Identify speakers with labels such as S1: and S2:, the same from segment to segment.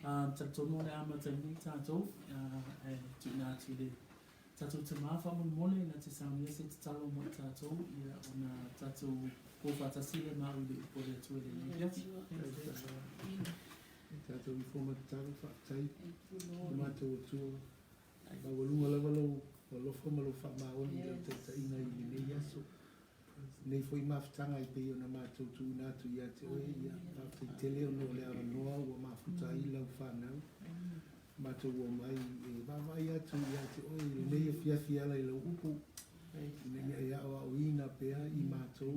S1: Tatono le ama tangi tato tuna tule tato tamafa mole na te samia se talo mo tato ia ona tato ko fatasile ma ule pole tuele ne
S2: tato mi forma tato fa tai mato tu ba volunga lavalo lo forma lo fa ma oni te ina i ne yaso nei foi mafutanga I pe ona mato tu na tu ia te o ia pa te tele no le ara noa o mafuta I lau whanau mato o mai e vai atu ia te o nei fia fia la I lau upu nei ia o ina pea I mato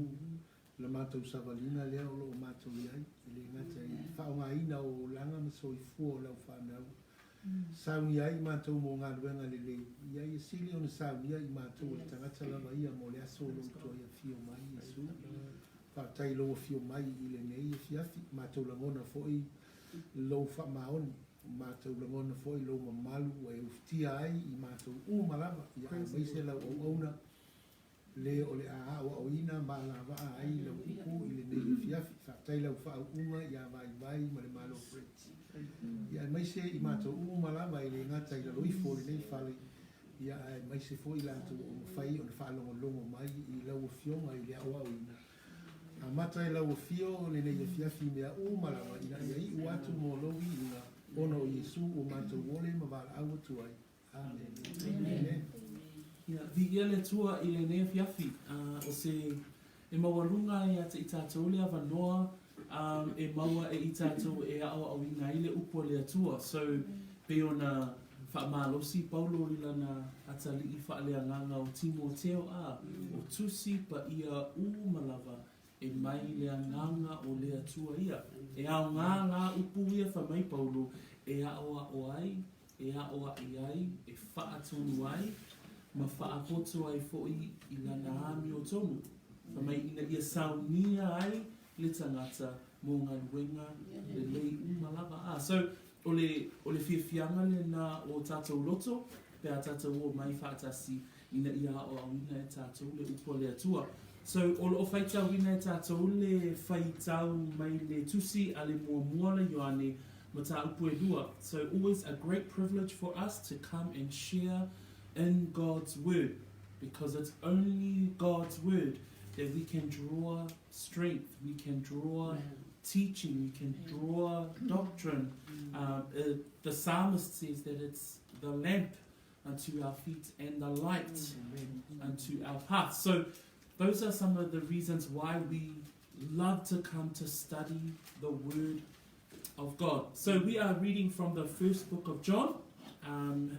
S2: la mato savalina lea o lo mato iai le ngata I whaonga ina o langa maso I fuo lau whanau sauni ai mato mo ngā ruenga lele iai sili ona sauni ai mato o tangata lava ia mo le aso lo toia fio mai Yesu whaatai lo fio mai I le nei fiafi mato langona foi lo whamaoni mato langona foi lo mamalu e uftia ai I mato malava ia maise lau o ona le o le a o ina malava ai lo uku I le nei fiafi whaatai lau whaunga ia vai ma le malo freti ia mai se I mato malama I le ngata I la loifo le nei fale ia mai se foi la tu o fai o fa longo mai I la o fionga I le awa ina a mata I la o fio le nei fia fi mea malama ina ia I watu mo lowi ina ona o Yesu o mato wole ma va au tu ai amen
S1: ia vigia le tua I le nei fiafi o se e mawalunga ia te itatou le avanoa e maua e itatou e ao ina I le upo le atua so pe ona whaamalosi Paulo I lana atali I whaaleanganga o Timoteo o tusi pa ia malava e mai le anganga o le atua ia e ao ngā upu ia whamai Paulo e ao o ai e ao ai e whaatonu ai ma whaakoto ai foi I lana ami o tonu whamai ina ia saunia ai le tangata mo ngā ruenga le lei malava so o le fiafianga le na o tātou loto pe a tātou o mai whaatasi ina ia o awina e tātou le upo le atua so o whaitau ina e tātou le whaitau mai le tusi a le mua le yoane ma tā upo e lua so always a great privilege for us to come and share in God's word because it's only God's word that we can draw strength, we can draw teaching, we can draw doctrine. The psalmist says that it's the lamp unto our feet and the light unto our path. So those are some of the reasons why we love to come to study the word of God. So we are reading from the first book of John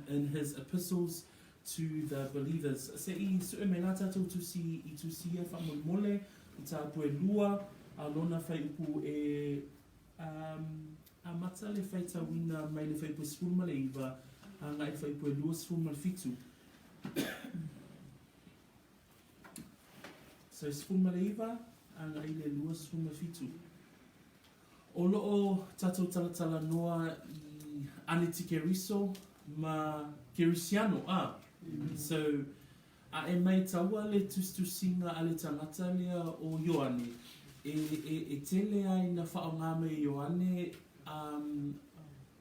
S1: in his epistles to the believers. Se I sue me nata tau tusi I tusi e whamole I tā pue lua a lona whai upu e a mata le whai tawina mai le whai pue sfulma le iwa a ngai whai pue lua sfulma le fitu. So sfulma le iwa a ngai le lua sfulma le fitu. O loo tatou talatala noa I Antichrists ma Kirisiano So e mai taua le tustusinga a le tangata lea o Ioane e tele ai na whaonga me Ioane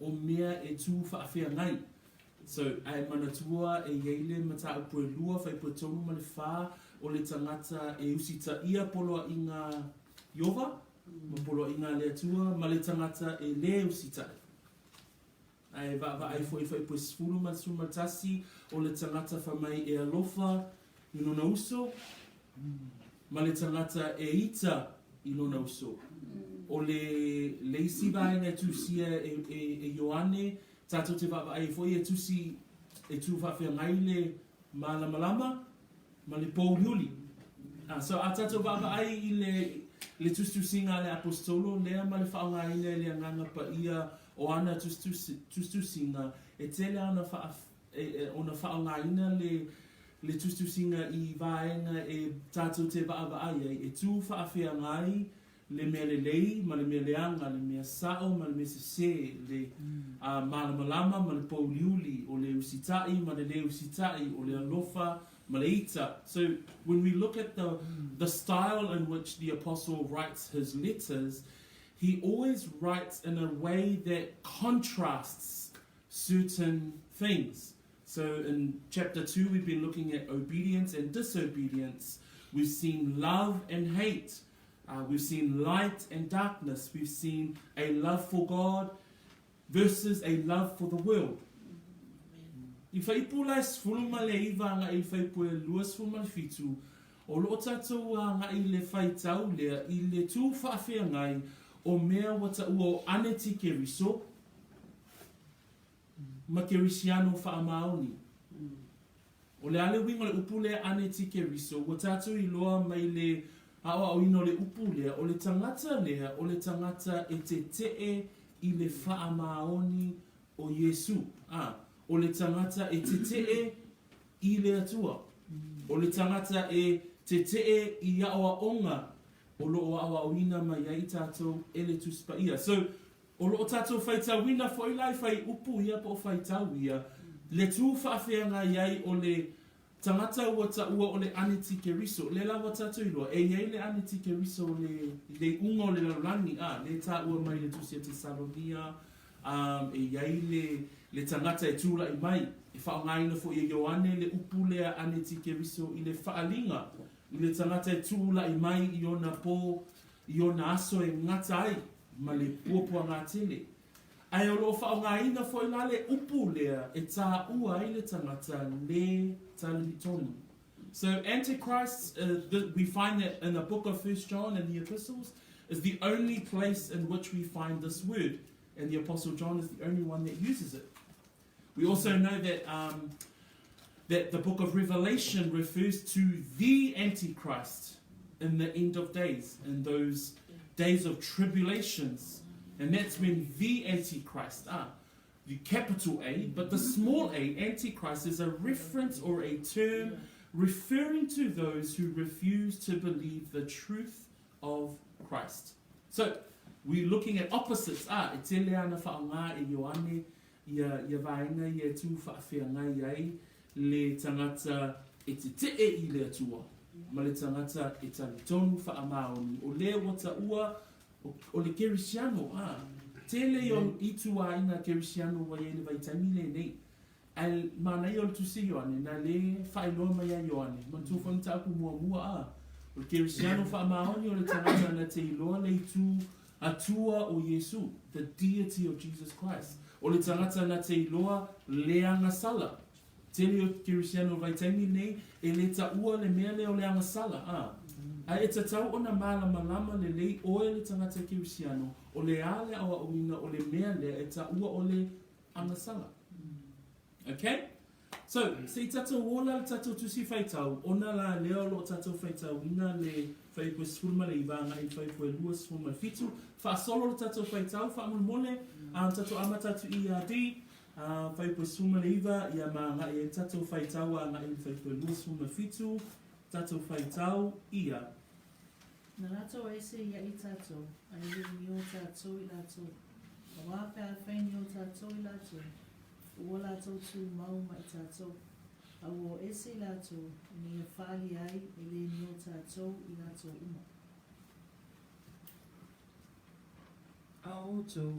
S1: o mea e tū whaafea ngai so ai manatua e yeile mata upo e lua whai po tonu ma le wha o le tangata e usita ia poloa inga Iova ma poloa inga le atua ma le tangata e le usita ai va ai foi po sfulu ma suma tasi o le tangata whamai e alofa I lona uso ma le tangata e ita I lona uso o le isi vaenga e tusia e Ioane tato te vava ai foi e tusi e tu whawhia ngai le malama ma le pouliuli so a tato vava ai I le tustusinga le apostolo lea ma le whaonga ai le anganga pa ia o ana tustusinga e tele ana ona whaongaina le tustusinga I vaenga e tātou te vaavaaia e tū whaawhia ngai le mea le lei, ma le mea leanga, le mea sao, ma le mea se le malamalama, ma le pouliuli, o le usitai, ma le usitai, o le alofa, ma le ita. So when we look at the style in which the apostle writes his letters, he always writes in a way that contrasts certain things. So in chapter 2, we've been looking at obedience and disobedience. We've seen love and hate. We've seen light and darkness. We've seen a love for God versus a love for the world. I whaipula sfuluma le iwa nga I whaipua luas fulma le fitu, o lo tatou nga I le whaitau lea I le tū whaafea ngai o mea wata ua o aneti ke riso, ma ke risiano whaamaoni. O le ale winga le upu lea aneti ke riso, o tatou I loa mai le awa o ino le upu lea, o le tangata lea, o le tangata e te tee I le whaamaoni o Yesu. O le tangata e te tee I le atua. O le tangata e te tee I awa onga o lo awa wina mai ai tātou e le tuspa ia. So, o lo tātou whaitau wina fo I lai whai upu ia po whaitau ia. Le tū whaafeanga iai o le tangata ua ta ua o le aneti ke riso. Le la wa tātou iloa. E iai le aneti ke riso le unga o le lalangi. Le tā ua mai le tusia te Salonia. E iai le tangata e tūla I mai. E whaongaina fo I Ioane le upu lea aneti ke riso I le whaalinga. I le tangata e tūla I mai I ona po, I ona aso e ngata ai. Ma le puapua ngā tele. Ai o lo whaongaina fo I la le upu lea e tā ua I le tangata le talitonu. So Antichrists, we find that in the book of 1 John and the epistles, is the only place in which we find this word. And the Apostle John is the only one that uses it. We also know that that the book of Revelation refers to the Antichrist in the end of days, in those days of tribulations. And that's when the Antichrist, the capital A, but the small a, Antichrist, is a reference or a term referring to those who refuse to believe the truth of Christ. So, we're looking at opposites. E te lea na whaonga e Ioane, ia vaenga ia tū whaafeanga iai, le tangata e te tee I le atua, ma le tangata e talitonu whaamaoni, o le wata ua, o le kerisiano, te leo I tua ina kerisiano wa ia le vaitangi le nei, al mana I o le tusi Ioane, na le whaeloa mai a Ioane, ma tū whanita aku mua, o le kerisiano whaamaoni o le tangata na te iloa le tū atua o Yesu, the deity of Jesus Christ. O le tangata na te iloa leanga sala. Te leo kerisiano vaitangi nei, e le ta ua le mea leo leanga sala. A e tatau ona malama le lei oe le tangata kerisiano, o le ale awa uina o le mea lea e ta ua o le anga sala. Okay? So, se tatou wola le tatou tusi whaitau, ona la leo lo tatou whaitau ina le whaipua sfulma le iwanga I whaipua lua sfulma fitu, whaasolo le tatou whaitau, whaamole tatou amatatu IRD, whaipua sfulma le iwa, ia maanga e tatou whaitau anga I whaipua lua sfulma fitu, tatou whaitau ia.
S3: Na lato ese ia I tatou, ai ni o tatou I latou, a wape a whaini o tatou I latou, ua latou tu mau mai tatou, a ua ese latou, ni e whali ai, e le ni o tatou I latou uma.
S4: A otou,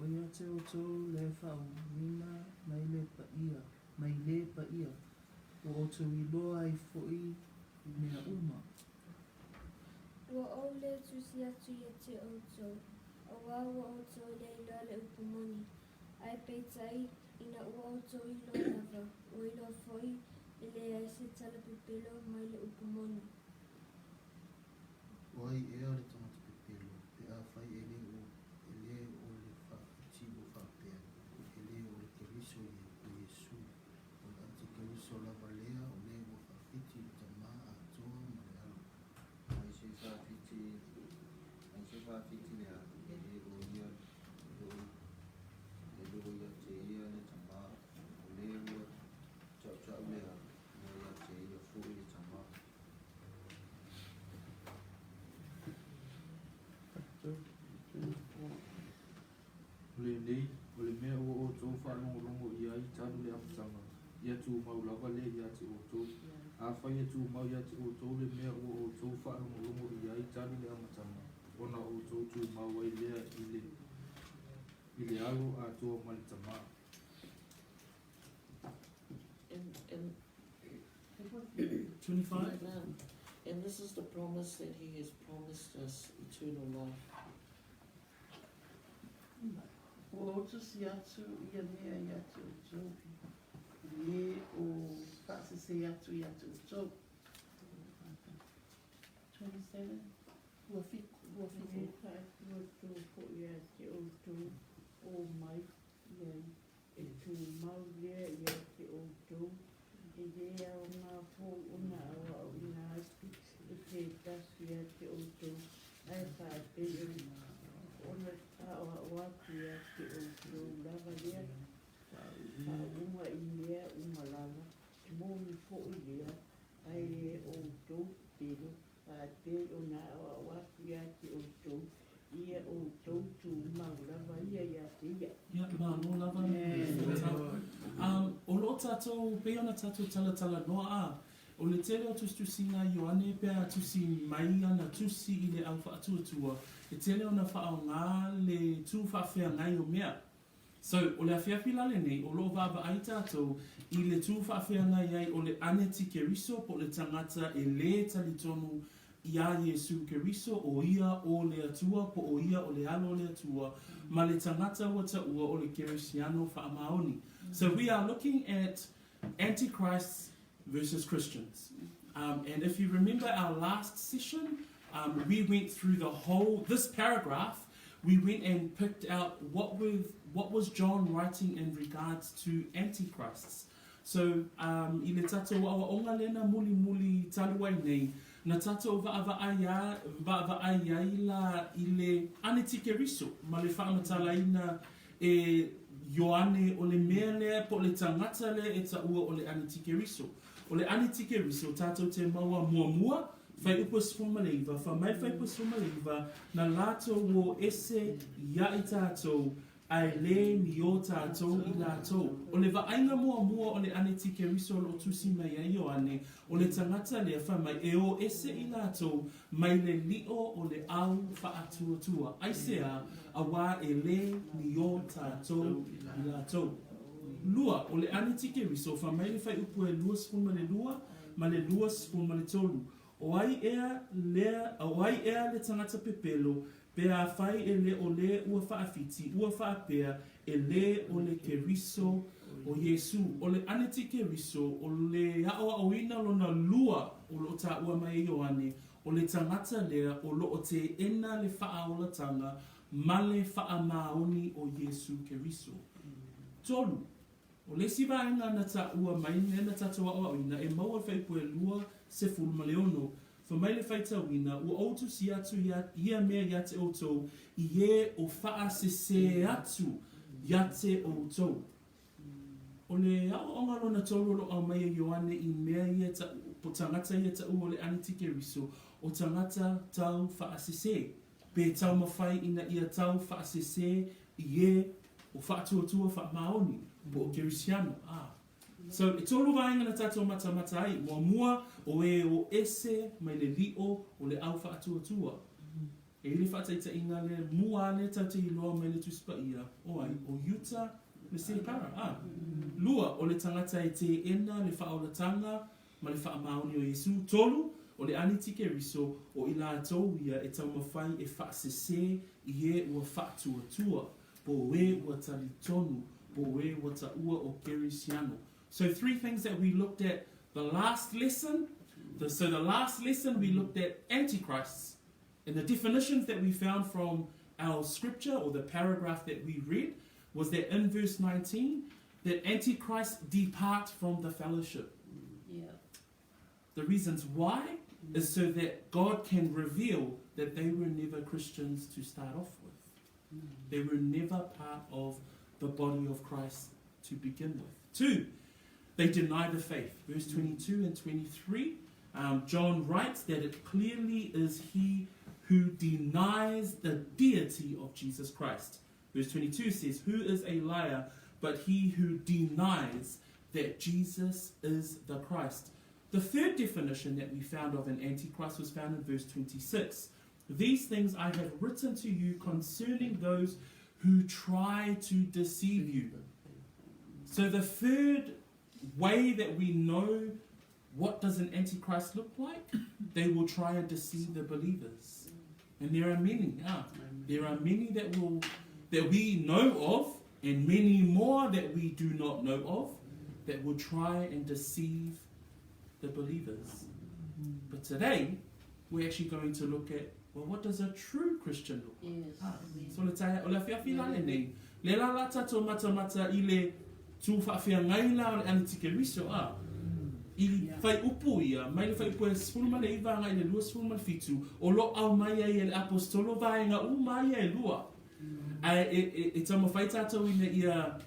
S4: o ia te otou le whau, nina mai le pa ia, o otou I loa I fwoi mea uma.
S5: Ua au le tusi atu ia te otou, a wā ua otou le ila le upumoni, ai peitai ina ua otou I loa lava, o I loa fwoi le ai se tala pepelo mai le upumoni.
S6: Wai e ale tamata pepelo, pe a whai ele o le whaatibo whaapea, ele o le keriso o Yesu, o le antikeriso lava lea o le o whaafiti le tamaa a toa ma le alo.
S7: Ai se whaafiti le a, ele o ia, ele o ia te ia le tamaa, o le o tau le a, o ia te ia fui le tamaa.
S4: O le mea ua otou whanongo ia I tanu le amatanga, ia tū mau lava le ia te otou, a whai e tū mau ia te otou le mea ua otou whanongo ia I tanu le amatanga,
S7: ona o tō mau ai lea i le alu a tō mali tamā.
S8: And
S1: 25.
S8: and this is the promise that he has promised us, eternal life.
S4: O tusi atu ia mea i atu tō. Le o whaasese atu i atu tō. 27. Ua fiku.
S9: O mai, e tu mau lea ia te o tō, e lea o ngā pō una awa o ina atu, e te tasu ia te o tō, ai whae peo, ona tawa o atu ia te o tō, lava lea, wha unga I lea unga lava, mōni pō lea, ai e o tō, pero, whae peo o ngā awa o atu ia te o tō, ia o tō maurava ia te ia.
S1: Ia, no lava. O lo tātou, pe ona tātou tala noa a, o le tele o tusinga Ioane pea tusi mai ana tusi I le au whaatuatua, e tele ona whaao ngā le tū whaafea ngai o mea. So, o le awhiawhi lale nei, o lo vava ai tātou, I le tū whaafea ngai ai o le Antichrists po le tangata e le talitonu ia Yesu Keriso o ia o le atua po o ia o le alo o le atua ma le tangata wata ua o le Kerisiano whaamaoni. So we are looking at Antichrists versus Christians. And if you remember our last session, we went through this paragraph, we went and picked out what was John writing in regards to Antichrists. So, I le tatou awa onga lena muli taluai nei, na tatou va'ava'ai I le Antichrists, ma le whaamatalaina e Ioane o le mea lea po le tangata lea e taua o le Antichrists. O le Antichrists o tātou te maua muamua, whai upa sfumaleiva, whamai whai upa sfumaleiva, na lātou o ese ia I tātou, ai le ni o tātou I lātou. O le vaainga muamua o le Antichrists o lo tusi mai a Ioane, o le tangata lea whamai e o ese I lātou, mai le lio o le au whaatuatua. Aisea, a wā e le ni o tātou I lātou. Lua, o le Antichrists o whamai le whai upu e lua spuma le lua, ma le lua spuma le tolu. O ai ea le tangata pepelo, pea whai e le o le ua whaafiti, ua whaapea e le o le Keriso o Yesu. O le Antichrists o le hao awina lona lua o lo ta ua mai Ioane, o le tangata lea o lo o te ena le whaaolatanga, ma le whaamaoni o Yesu Keriso. Tolu, o le siva inga na ta ua mai na tatoa o awina, e maua whaipu e lua se fulma leono, whamai le whaita wina, ua outu si atu ia mea ia te outou, I e o wha se atu ia te outou. O le au onga lona tolu lo au mai Ioane I mea ia ta, po tangata ia ta ua o le Antichrists, o tangata tau wha se, pe tau mawhai ina ia tau wha se, I e o wha tuatua wha maoni, po o Kerisiano. So, e tolu vainga na tātou mata ai, mua o e o ese mai le lio o le au whaatuatua. E le whaataita inga le mua le tau te iloa mai le tuspa ia, o ai, o Utah, le se para. Lua, o le tangata e te ena, le whaolatanga, ma le whaamaoni o Yesu. Tolu, o le Antichrists o ila atou ia e tau mawhai e whaasese I e ua whaatuatua, po e ua talitonu, po e ua taua o Kerisiano. So 3 things that we looked at the last lesson. So the last lesson we looked at Antichrists and the definitions that we found from our scripture or the paragraph that we read was that in verse 19 that Antichrists depart from the fellowship.
S9: Yeah.
S1: The reasons why is so that God can reveal that they were never Christians to start off with. They were never part of the body of Christ to begin with. 2, they deny the faith. Verse 22 and 23, John writes that it clearly is he who denies the deity of Jesus Christ. Verse 22 says, who is a liar but he who denies that Jesus is the Christ. The third definition that we found of an Antichrist was found in verse 26. These things I have written to you concerning those who try to deceive you. So the third way that we know what does an Antichrist look like, they will try and deceive the believers. And there are many. There are many that we know of, and many more that we do not know of, that will try and deceive the believers. But today, we're actually going to look at, well, what does a true Christian look like?
S8: Yes.
S1: So let's say, ola fia fila le nei. Le la la tato mata I le tu fa fia ngai la o le Antichrists I fai upu ia, mai le fai upu e sfulu ma le iwa ngai le lua sfulu ma le fitu, o lo au mai e le apostolo vai nga u mai e lua. E tamo fai tato ina ia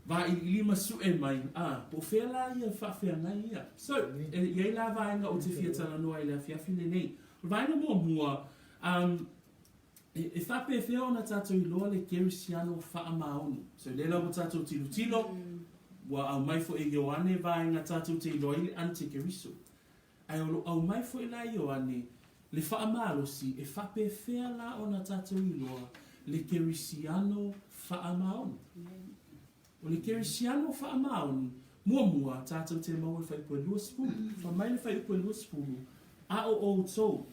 S1: va I lima su e mai, po fela ia fa fia ngai ia. So, ia la vai nga o te fia tala noa I le fia file nei. Vai na mua, e whape whia ona tātou I loa le kerisiano whaamaonu. So lela o tātou tilo, wa au mai fo e Ioane vai ngā tātou te loa I le Antichrists. Ai au mai fo e la Ioane, le whaamalosi e whape whia la ona tātou I loa le kerisiano whaamaonu. O le kerisiano whaamaonu, mua tātou te mau e whaipo e lua spulu. Whamai le whaipo e lua spulu, a o tō.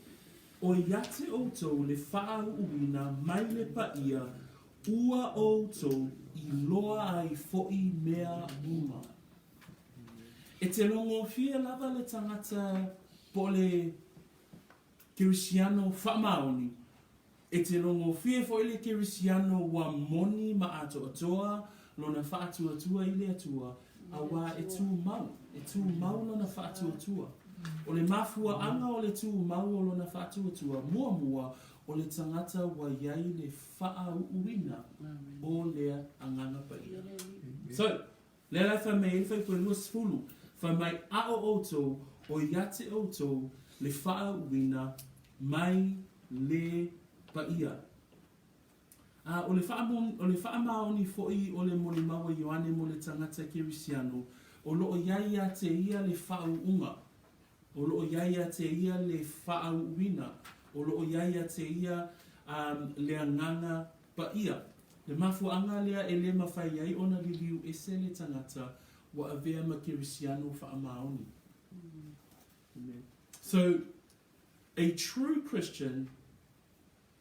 S1: O iate o tō le wha uina mai le paia, ua o tō I loa ai fo'i mea uma. E te longo fia lava le tangata po le kerisiano whamaoni. E te longo fia fo'i le kerisiano wa moni ma ato atoa, lona wha atua I le atua, a wā e tū mau. E tū mau lona wha atua. O le mafua anga o le tū mau o lona whātua mua o le tangata wa iai le wha uina o lea anganga paia. So, lea wha mei whai koe lua sfulu, wha mai ao o tō o iate o tō le wha uina mai le paia. O le wha maoni fo'i o le mole maua Ioane mo le tangata kerisiano, o loo iai ate ia le wha unga. O loo iaia te ia le whaauina, o loo iaia te ia le anganga paia. Le mafuanga lea e le mawhai ai ona liliu e se le tangata wa avea ma kerisiano whaamaoni. So, a true Christian,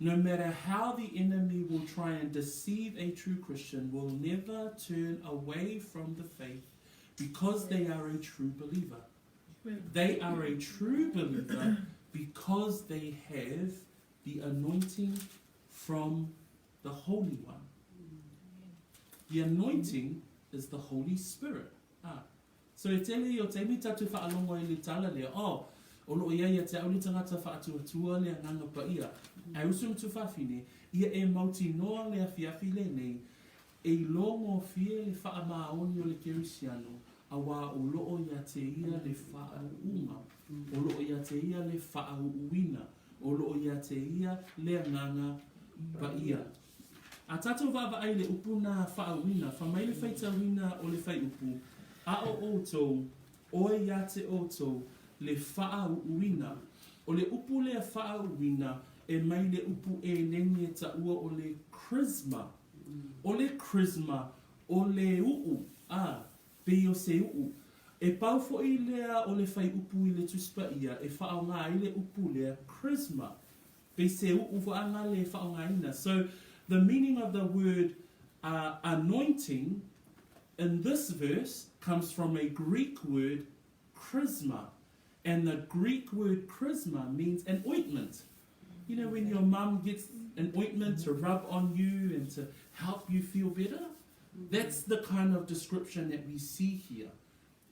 S1: no matter how the enemy will try and deceive a true Christian, will never turn away from the faith because they are a true believer. They are a true believer because they have the anointing from the Holy One. The anointing is the Holy Spirit. So e tele o te mita tu whaalongo I le tala lea, o loo ia te au le tangata whaatua lea nganga paia. Ai usum tu whawhine, ia e mauti noa lea fiafi le nei, e longo fie le whaamaoni o le kerisiano, awa o loo ia te ia le whaauunga, o loo ia te ia le whaauuina, o loo ia te ia le nganga paia. A tatou vava ai le upu na whaauina, whamai le whaitauina o le whai upu, a o tō, o ia te o tō, le whaauina, o le upu le whaauina, e mai le upu e nengi e taua o le charisma, o le uu, pe o se uu. E pau fo I lea o le whai upu I le tuspa ia, e whao ngā I le upu lea charisma. Pe se uu fo anga le whao ngā ina. So, the meaning of the word anointing in this verse comes from a Greek word, charisma. And the Greek word charisma means an ointment. You know, when your mum gets an ointment to rub on you and to help you feel better? That's the kind of description that we see here.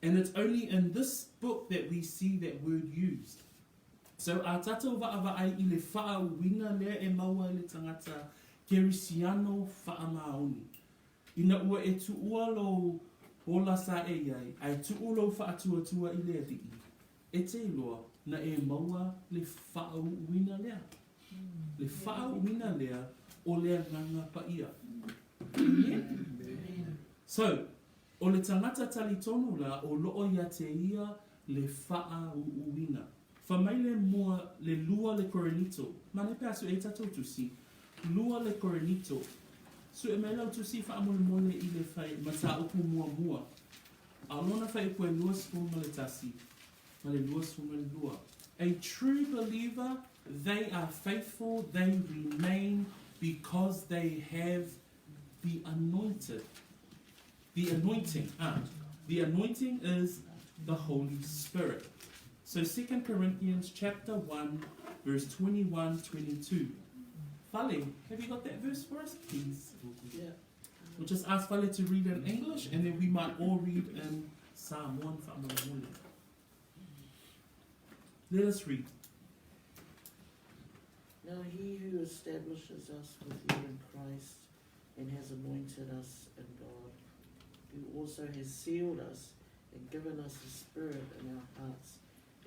S1: And it's only in this book that we see that word used. So, a tatou wa'awa ai I le whaauina lea e maua le tangata kerisiano whaamaoni. Ina ua e tuua lo ola sa e iai, ai tuua lo whaatuatua I lea dii. E te iloa na e maua le whaauina lea. Le whaauina lea o lea nganga paia. So, o le tangata talitonu la o loo ia te ia le whaauina. Whamaile mua le lua le korenito. Mane pea su e tatou tusi. Lua le korenito. Su e mai lau tusi whaamole mole I le whai mata upu mua. Alona whai upu e lua sfunga le tasi. Ma le lua sfunga le lua. A true believer, they are faithful, they remain because they have the anointed. The anointing. The anointing is the Holy Spirit. So 2 Corinthians chapter 1, verse 21-22. Fale, have you got that verse for us, please?
S8: Yeah.
S1: We'll just ask Fale to read in English, and then we might all read in Samoan. Let us read.
S8: Now he who establishes us with you in Christ and has anointed us in God, who also has sealed us and given us the Spirit in our hearts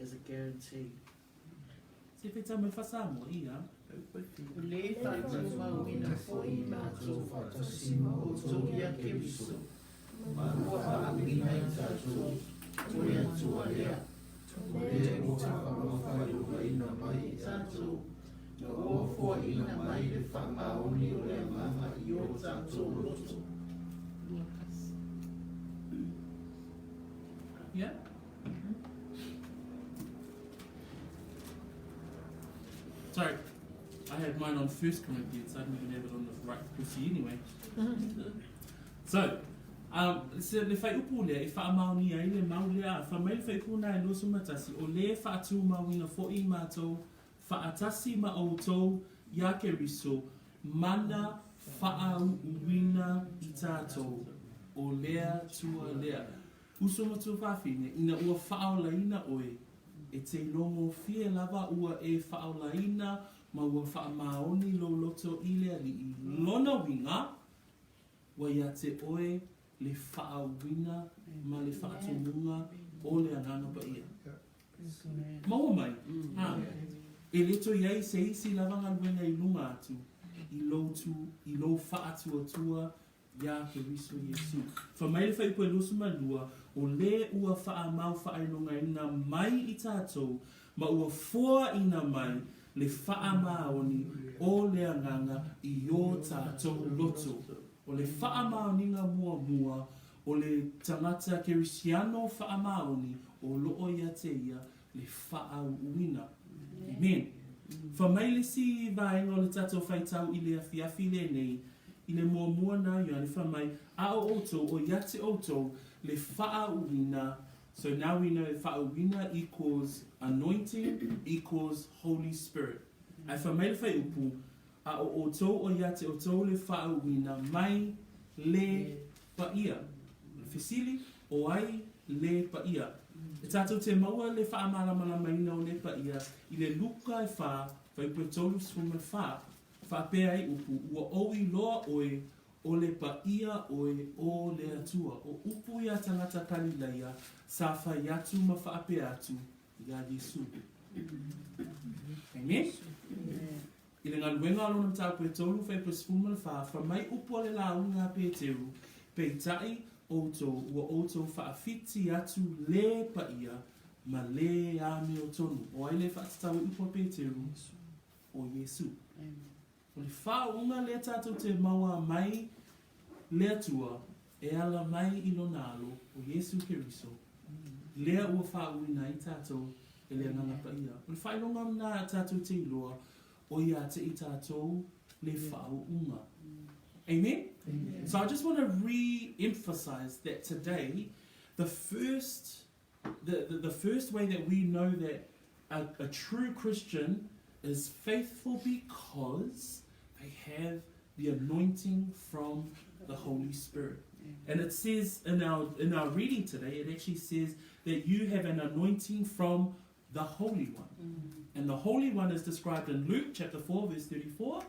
S8: as a guarantee.
S1: Se feta me fa Samoa, ia.
S4: O le whaatuma wina fo I mātou whatasima o tō ia keriso. Ma ua haamina I tātou, o lea tua lea. O lea o te whamawhai o reina mai I tātou. Na o fua ina mai le whamaoni o lea mama I o tātou loto.
S1: Yeah? Sorry, I had mine on 1 Corinthians. I didn't even have it on the right pussy anyway. So, se le whai upu lea, I whaamaoni ai le mau lea, whamai le whai upu na e losu matasi, o le whaatu mawina fo I mātou, whaatasi ma o tō, ia ke riso, mana whaau uwina I tātou, o lea tua lea. Usoma tu whawhine, ina ua whaolaina oe, e te longo fie lava ua e whaolaina, ma ua whaamaoni lo loto I lea li I lona winga, wa ia te oe le whaawina, ma le whaatungunga, o le ananga pa ia. Maua mai, e leto iai se isi lavanga luenga I lunga atu, I lo whaatua tua, ia ke riso Yesu. Whamai le whaipo e losu malua, o le ua whaamau whainonga ina mai I tātou, ma ua fua ina mai le whaamaoni o le anganga I o tātou loto. O le whaamaoninga mua, o le tangata kerisiano whaamaoni, o loo ia te ia le whaauina. Amen. Whamai le si vaenga o le tātou whaitau I le afiafi le nei, I le mua na ia le whamai, a o oto, o iate oto, le whaauina. So now we know whaauina equals anointing, equals Holy Spirit. Ai whamai le whai upu, a o oto, o iate oto, le whaauina, mai le paia. Fisili, o ai le paia. E tātou te maua le whaamaramana maina o le paia, I le luka e wha, whaipu e tolu sfuma wha, whapea I upu, ua oi loa oe, o le paia oe o le atua, o upu ia tangata kalileia, sa whai atu ma whaapea atu, ia Yesu. Amen? I le ngaluenga alona mtapu e tolu whaipu sfuma wha, whamai upu o le launga pe teru, pe tai, oto, ua oto whaafiti atu le paia, ma le ame o tonu. O ai le whaatatawa upo Peteru, o Yesu. O le whaunga le tātou te maua mai, le atua, e ala mai I lona alo, o Yesu Keriso. Lea ua whauina I tātou, e le nganga paia. O le whailonga mna tātou te iloa, o ia te I tātou, le whaunga. Amen? Amen? So I just want to re-emphasize that today, the first way that we know that a true Christian is faithful because they have the anointing from the Holy Spirit. And it says in our reading today, it actually says that you have an anointing from the Holy One. And the Holy One is described in Luke chapter 4, verse 34,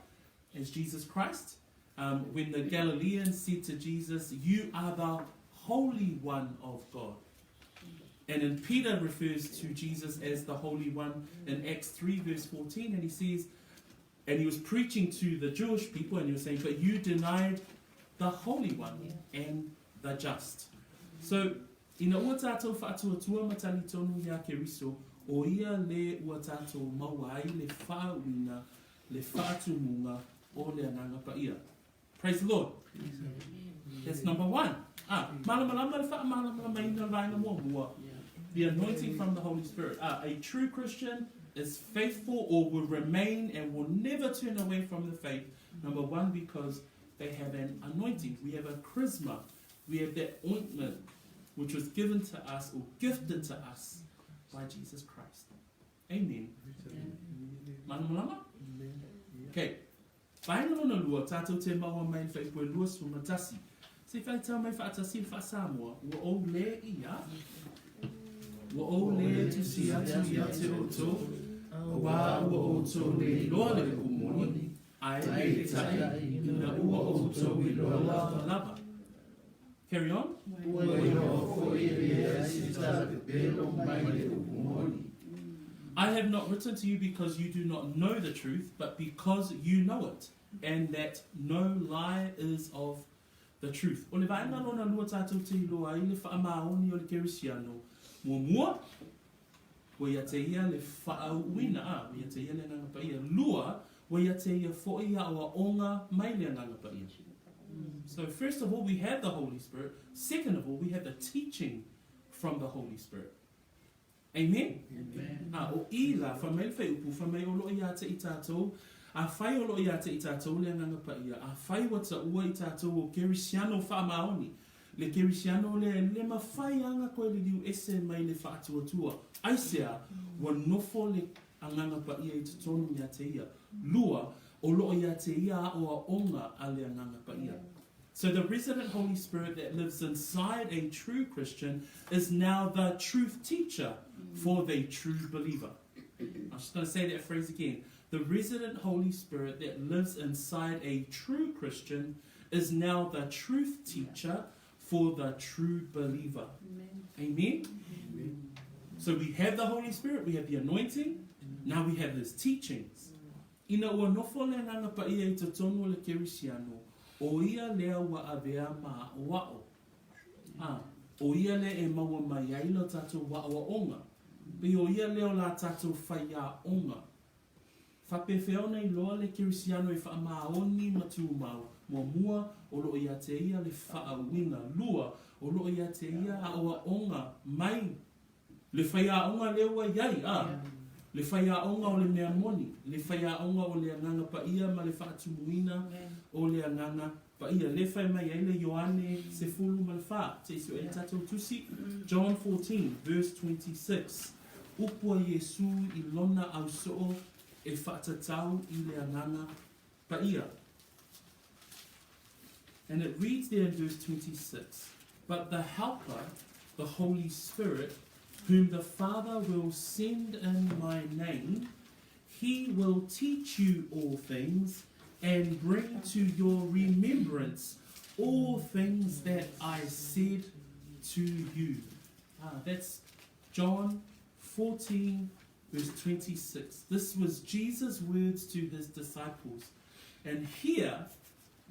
S1: as Jesus Christ. When the Galileans said to Jesus, "You are the Holy One of God." And then Peter refers to Jesus as the Holy One in Acts 3 verse 14, and he says, and he was preaching to the Jewish people, and he was saying, "But you denied the Holy One and the just." So, ina ua tātou whaatua tua matali tonu ia ke riso, o ia le ua tātou maua ai le whaawina, le whaatumunga o le anganga pa ia. Praise the Lord. That's number one. Malamalama le whaamalamalama ina vaina mua. The anointing from the Holy Spirit. A true Christian is faithful or will remain and will never turn away from the faith. Number one, because they have an anointing. We have a charisma. We have that ointment which was given to us or gifted to us by Jesus Christ. Amen. Malamalama? Okay. Paina lona lua, tātou te maua mai whai koe lua sumatasi. Se whai tau mai whaatasi wha Samoa, ua o le ia. Ua o le tu si atu ia te oto, wā ua oto le loa le kumoni, ai le tai, ina ua oto i loa lava. Carry on. I have not written to you because you do not know the truth, but because you know it, and that no lie is of the truth. O le vaenga lona lua tātou te iloa i le whaamaoni o le kerisiano. Mua, wa ia te ia le whaauina, wa ia te ia le nganga pa ia. Lua, wa ia te ia fo'i a o onga mai le nganga pa ia. So first of all, we have the Holy Spirit. Second of all, we have the teaching from the Holy Spirit. Amen? O ila, whamei whai upu, whamei o loi ate i tātou, a whai o loi ate i tātou le nganga pa ia, a whai wata ua i tātou o kerisiano whaamaoni. Le kerisiano le mawhai anga koe le liu ese mai le whaatuatua. Aisea, wa nofo le anganga pa ia i tutonu i ate ia. Lua, o loo ia te ia o a onga a le anganga pa ia. So the resident Holy Spirit that lives inside a true Christian is now the truth teacher for the true believer. I'm just going to say that phrase again. The resident Holy Spirit that lives inside a true Christian is now the truth teacher for the true believer. Amen? So we have the Holy Spirit, we have the anointing, now we have his teachings. Ina ua nofo le nganga pa ia I te tonu le kerisiano, o ia lea wa avea maa wao. O ia le e maua mai ailo tātou wa onga. Pe o ia leo la tātou whaia onga. Whapewheo nei loa le kerisiano e wha maoni matu mau. Mua o loo ia te ia le whaawinga. Lua o loo ia te ia a oa onga mai. Le whaia onga lewa iai. Le whaia onga o le mea moni. Le whaia onga o le anganga pa ia ma le whaatumuina o le anganga pa ia. Le whai mai eile Ioane se fulu ma le wha. Te iso e tatou tusi. John 14 verse 26. Upua Yesu I lona au soo e whaatatau I le anganga pa ia. And it reads there in verse 26. But the Helper, the Holy Spirit, whom the Father will send in my name, he will teach you all things and bring to your remembrance all things that I said to you. That's John 14 verse 26. This was Jesus' words to his disciples. And here,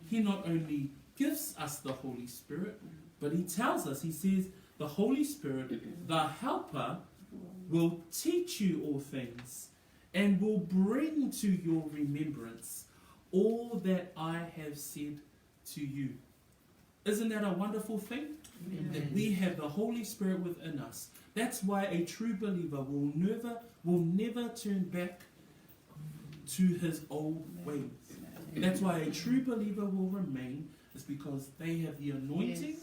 S1: he not only gives us the Holy Spirit, but he tells us, he says, the Holy Spirit, the Helper, will teach you all things and will bring to your remembrance all that I have said to you. Isn't that a wonderful thing? That we have the Holy Spirit within us. That's why a true believer will never turn back to his old ways. That's why a true believer will remain, is because they have the anointing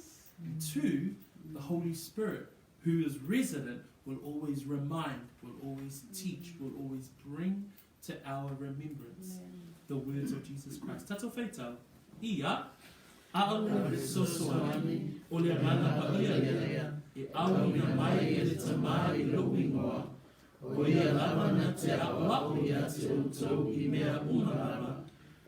S1: to the Holy Spirit, who is resident, will always remind, will always teach, will always bring to our remembrance the words of Jesus Christ. Tato feitau, ia, a'auna sosoani, o le mana pa ia, e auna mai e le tamai lo ingoa, o ia lava na te awa o ia te outou I mea umarama,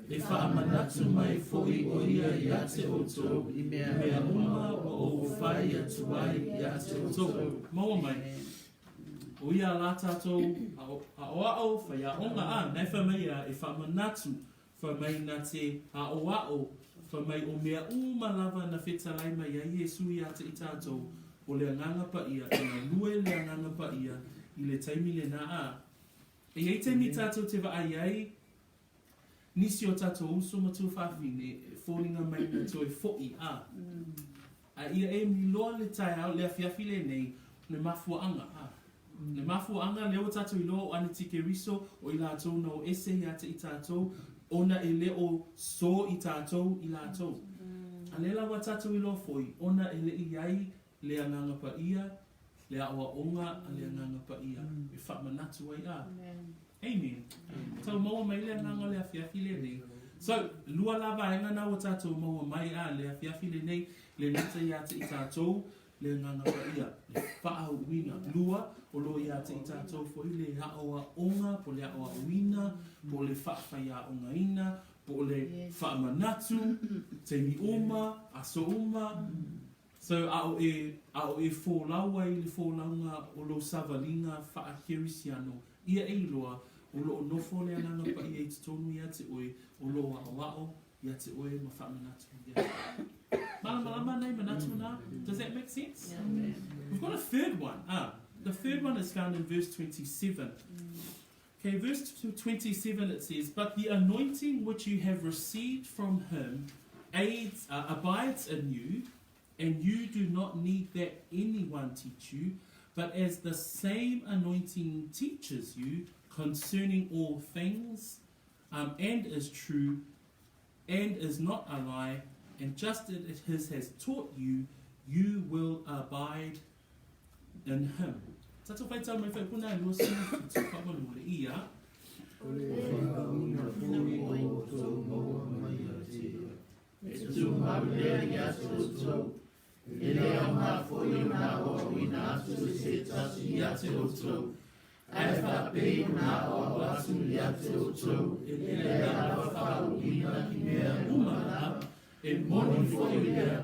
S1: e whaamanatu mai foi o ia ia te outou I mea uma o whai atu ai ia te outou. Maua mai. O ia la tātou a oao whai a onga nei whamai e whaamanatu whamai na te a oao whamai o mea uma lava na whetalai mai a Iesu ia te I tātou o le anganga pa ia, e na lue le anganga pa ia i le taimi le nā a. E ei taimi tātou te wa ai ai, nisi o tātou uso ma tū whawhine, fōringa mai na tō e fo'i a. A ia e mi loa le tai au, le awhiawhi le nei, le mafuanga a. Le mafuanga leo tātou i loa o Antichrists o i lātou na o ese i ate i tātou, ona e le o so i tātou i lātou. A le lawa tātou i loa foi, ona e le i ai, le anganga pa ia, le awa onga a le anganga pa ia. E whamanatu ai a. Amen. Tau maua mai le anganga le awhiawhi le nei. So, lua lava enga na o tātou maua mai a le awhiawhi le nei, le nata i ate i tātou, le nganga pa ia. Le whaau wina. Lua, o lo i ate i tātou fo i le haoa onga, po le haoa wina, po le whaawhaia onga ina, po le whaamanatu, te mi uma, aso uma. So, ao e fōlaua i le fōlaunga o lo savalinga whaakirisiano. Ia e loa, o lo nofo le ananga pa i e tonu i ate oe, o lo wao i ate oe ma whaamanatu i ate. Malama nei manatu na. Does that make sense?
S3: Yeah.
S1: We've got a third one. The third one is found in verse 27. Okay, verse 27 it says, "But the anointing which you have received from him abides in you, and you do not need that anyone teach you, but as the same anointing teaches you concerning all things, and is true, and is not a lie, and just as it has taught you, you will abide in him." Tato whai tau mai whai puna e lua sinu ki tu whakmanu le ia.
S6: O le whakauna fōi o tō maua mai a tia. E tū maulea i atu tō. E lea mā fōi o nā o ina atu se tasi i ate o tō. Ai whapei o nā o atu i ate o tō. E lea la whau ina ki mea umana. E moni fōi lea.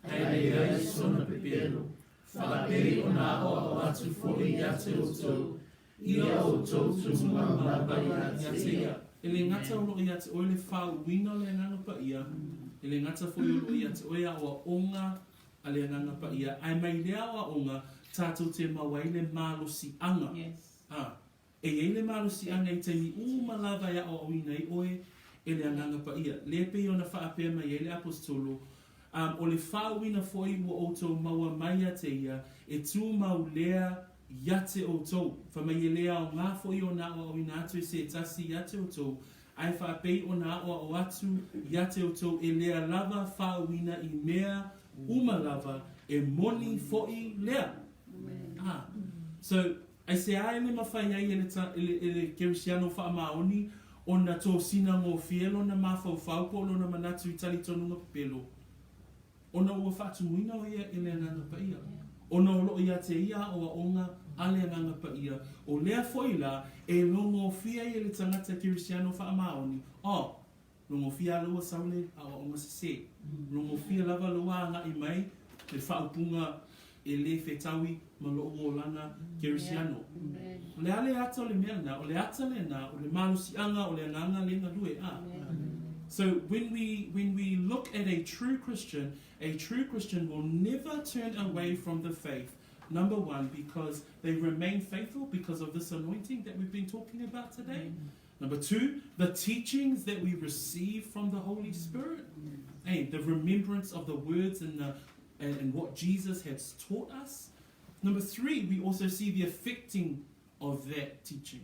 S6: Ai lea i sona pepelo. Whapei o nā o atu fōi i ate o tō. Ia o tō tūma mabai ate ia.
S1: E le ngata o lo i ate oe le whau wina le nganga pa ia. E le ngata fōi o lo i ate oe a o onga a le nganga pa ia. Ai mai lea o a onga tātou te mawai le mālosi anga.
S3: Yes.
S1: E ei le mālosi anga i te mi umalawa ia o awina i oe e le nganga pa ia. Le pe o na whaapea mai e le apostolo. O le whauina foi mo o tō maua mai a te ia, e tū mau lea iate o tō. Whamai e lea o ngā foi o nā o awina atu e se tasi iate o tō. Ai whapei o nā o atu iate o tō e lea lava whauina i mea umalava e moni foi lea. So, ai se ae le mawhai ai e le kerisiano whaamaoni o na tō sina ngō fielo na mawhau whaupo o na manatu i tali tonunga pelo. Ona ua whaatumuina o ia e le nganga pa ia. Ona o lo ia te ia o a onga a le nganga pa ia. O lea foila e longo fia i le tangata kirisiano whaamaoni. Longo fia loa saule a o onga se. Longo fia lava loa anga i mai le whaupunga e le whetawi ma lo o langa kirisiano. O le ale ata o le mea na, o le ata le na, o le malusi anga, o le nganga le ngalue a. So when we look at a true Christian will never turn away from the faith. Number one, because they remain faithful because of this anointing that we've been talking about today. Number two, the teachings that we receive from the Holy Spirit. And the remembrance of the words and what Jesus has taught us. Number three, we also see the affecting of that teaching.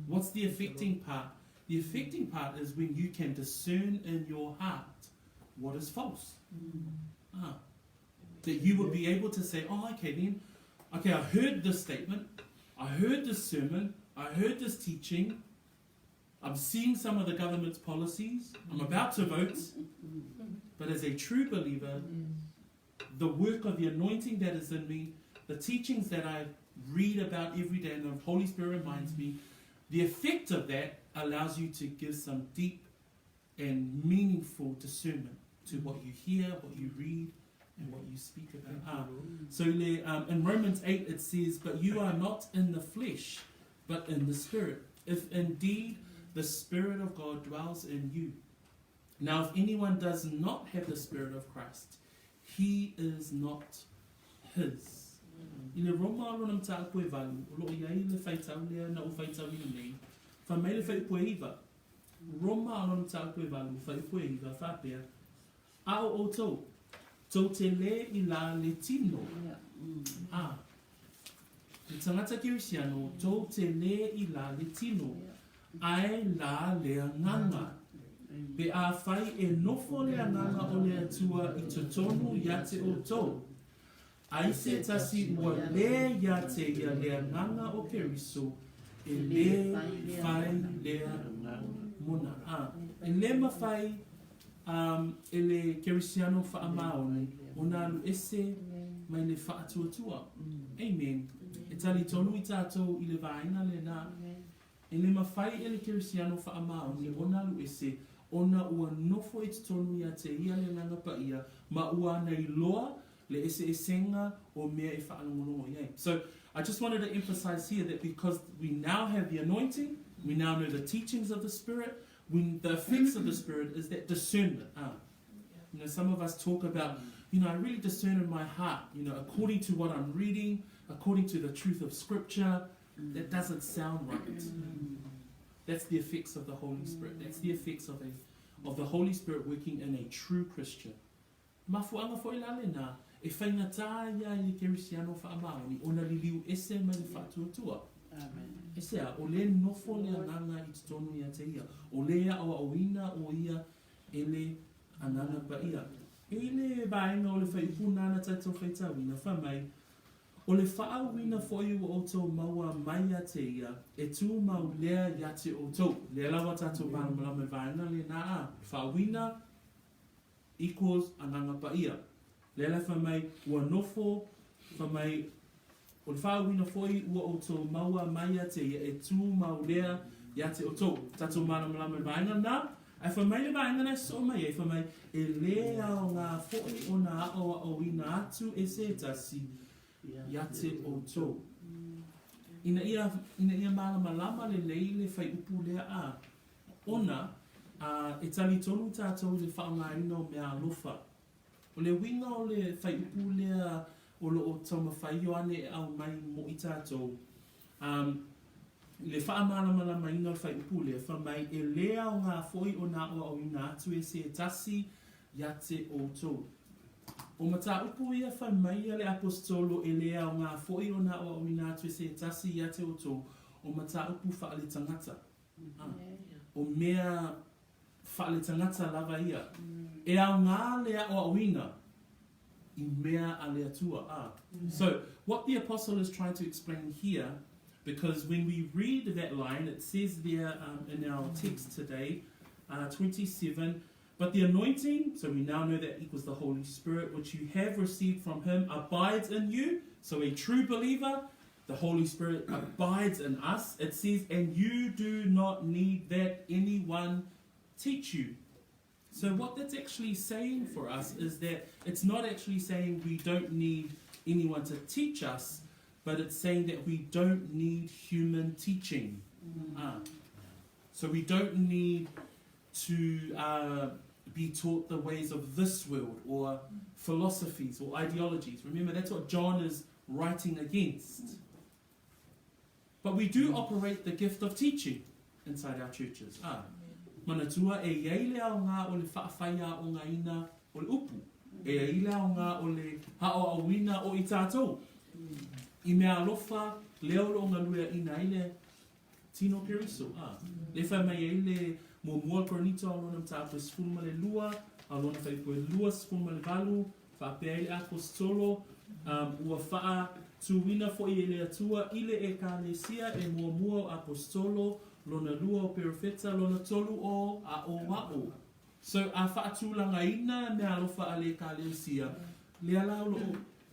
S1: What's the affecting part? The affecting part is when you can discern in your heart what is false. That you would be able to say, I heard this statement, I heard this sermon, I heard this teaching, I'm seeing some of the government's policies, I'm about to vote, but as a true believer, the work of the anointing that is in me, the teachings that I read about every day and the Holy Spirit reminds me, the effect of that allows you to give some deep and meaningful discernment to what you hear, what you read, and what you speak about. So in Romans 8 it says, "But you are not in the flesh, but in the Spirit, if indeed the Spirit of God dwells in you. Now if anyone does not have the Spirit of Christ, he is not his." I le Roma o lona mta koe valu, o lo iai le whaitau lea na o whaitau ina nei, wha mai le whaipoe iwa. Roma o lona mta koe valu, whaipoe iwa, whapea, a o tau, tau te le I la le tino. Le tangata kirisiano, tau te le I la le tino, ai la lea nganga. Be a whai e nofo lea nganga o lea tua I totonu ia te o tau. Ai se tasi ua le ia te ia lea nganga o keriso, e le whai lea mona. E le mawhai e le kerisiano wha amaone, o nā lu ese mai le wha atua. Amen. E tali tonu I tātou I le vaina le nā. E le mawhai e le kerisiano wha amaone, o nā lu ese, ona ua nofo I tonu ia te ia le nganga pa ia, ma ua nei loa, le ese esenga o mea e whaanongonongo iai. So I just wanted to emphasize here that because we now have the anointing, we now know the teachings of the Spirit, the effects of the Spirit is that discernment. You know, some of us talk about, you know, I really discern in my heart, you know, according to what I'm reading, according to the truth of Scripture. That doesn't sound right. That's the effects of the Holy Spirit. That's the effects of the Holy Spirit working in a true Christian. Mafuanga fo ilale na e whaingatā ia I kerisiano wha amaoni ona liliu ese mai whatuatua. Ese a o le nofo lea nganga I tonu ia te ia. O lea o awina o ia ele ananga pa ia. E le baenga o le whaipuna na tatou whaitawina whamai. O le whaawina fo I o tau maua mai a te ia, e tū mau lea ia te o tau. Lea lawa tatou malamalama vaenga le na a. Whaawina equals ananga pa ia. Lea whamai ua nofo, whamai o le whaawina fo I o tau maua mai a te ia, e tū mau lea ia te o tau. Tatou malamalama vaenga na, ai whamai le vaenga na so mai, e whamai e lea o ngā fo I o nā o ina atu e se tasi, ia te o tau. Ina ia malama le leile whai upu lea a. Ona, e tali tonu tātou le whaongaina o mea alofa. O le winga o le whai upu lea o lo o tau mawhaio ane e au mai mo I tātou. Le whaamalama maina o whai upu lea, whamai e lea o ngā foi o nā o ina atu e se tasi, ia te o tau. O mata upu ia whamai le apostolo e lea o ngā foi o nā o ina atu e se tasi, ia te o tau. O mata upu whaale tangata. O mea whaale tangata lava ia. E au ngā lea o awina I mea a lea tua. So, what the apostle is trying to explain here, because when we read that line, it says there in our text today, 27, but the anointing, so we now know that equals the Holy Spirit, which you have received from Him, abides in you. So a true believer, the Holy Spirit abides in us. It says, and you do not need that anyone teach you. So what that's actually saying for us is that it's not actually saying we don't need anyone to teach us, but it's saying that we don't need human teaching. So we don't need to be taught the ways of this world or philosophies or ideologies. Remember, that's what John is writing against. But we do operate the gift of teaching inside our churches. Manatua e iei lea o ngā o le whaawhaia o ngā ina o le upu. E iei lea o ngā o le hao awina o I tātou. I mea alofa leo lo ngā luea ina ile tino keriso. Le whamai e le mua koronito a lona mtapo sfulma le lua, a lona whaipo e lua sfulma le valu, whaapea ile apostolo, ua whaa tuwina fo I le atua, ile e ka lesia e mua o apostolo, lona lua o perofeta, lona tolu o a o wao. So a whaatulanga ina mea alofa a le ka lesia, le ala o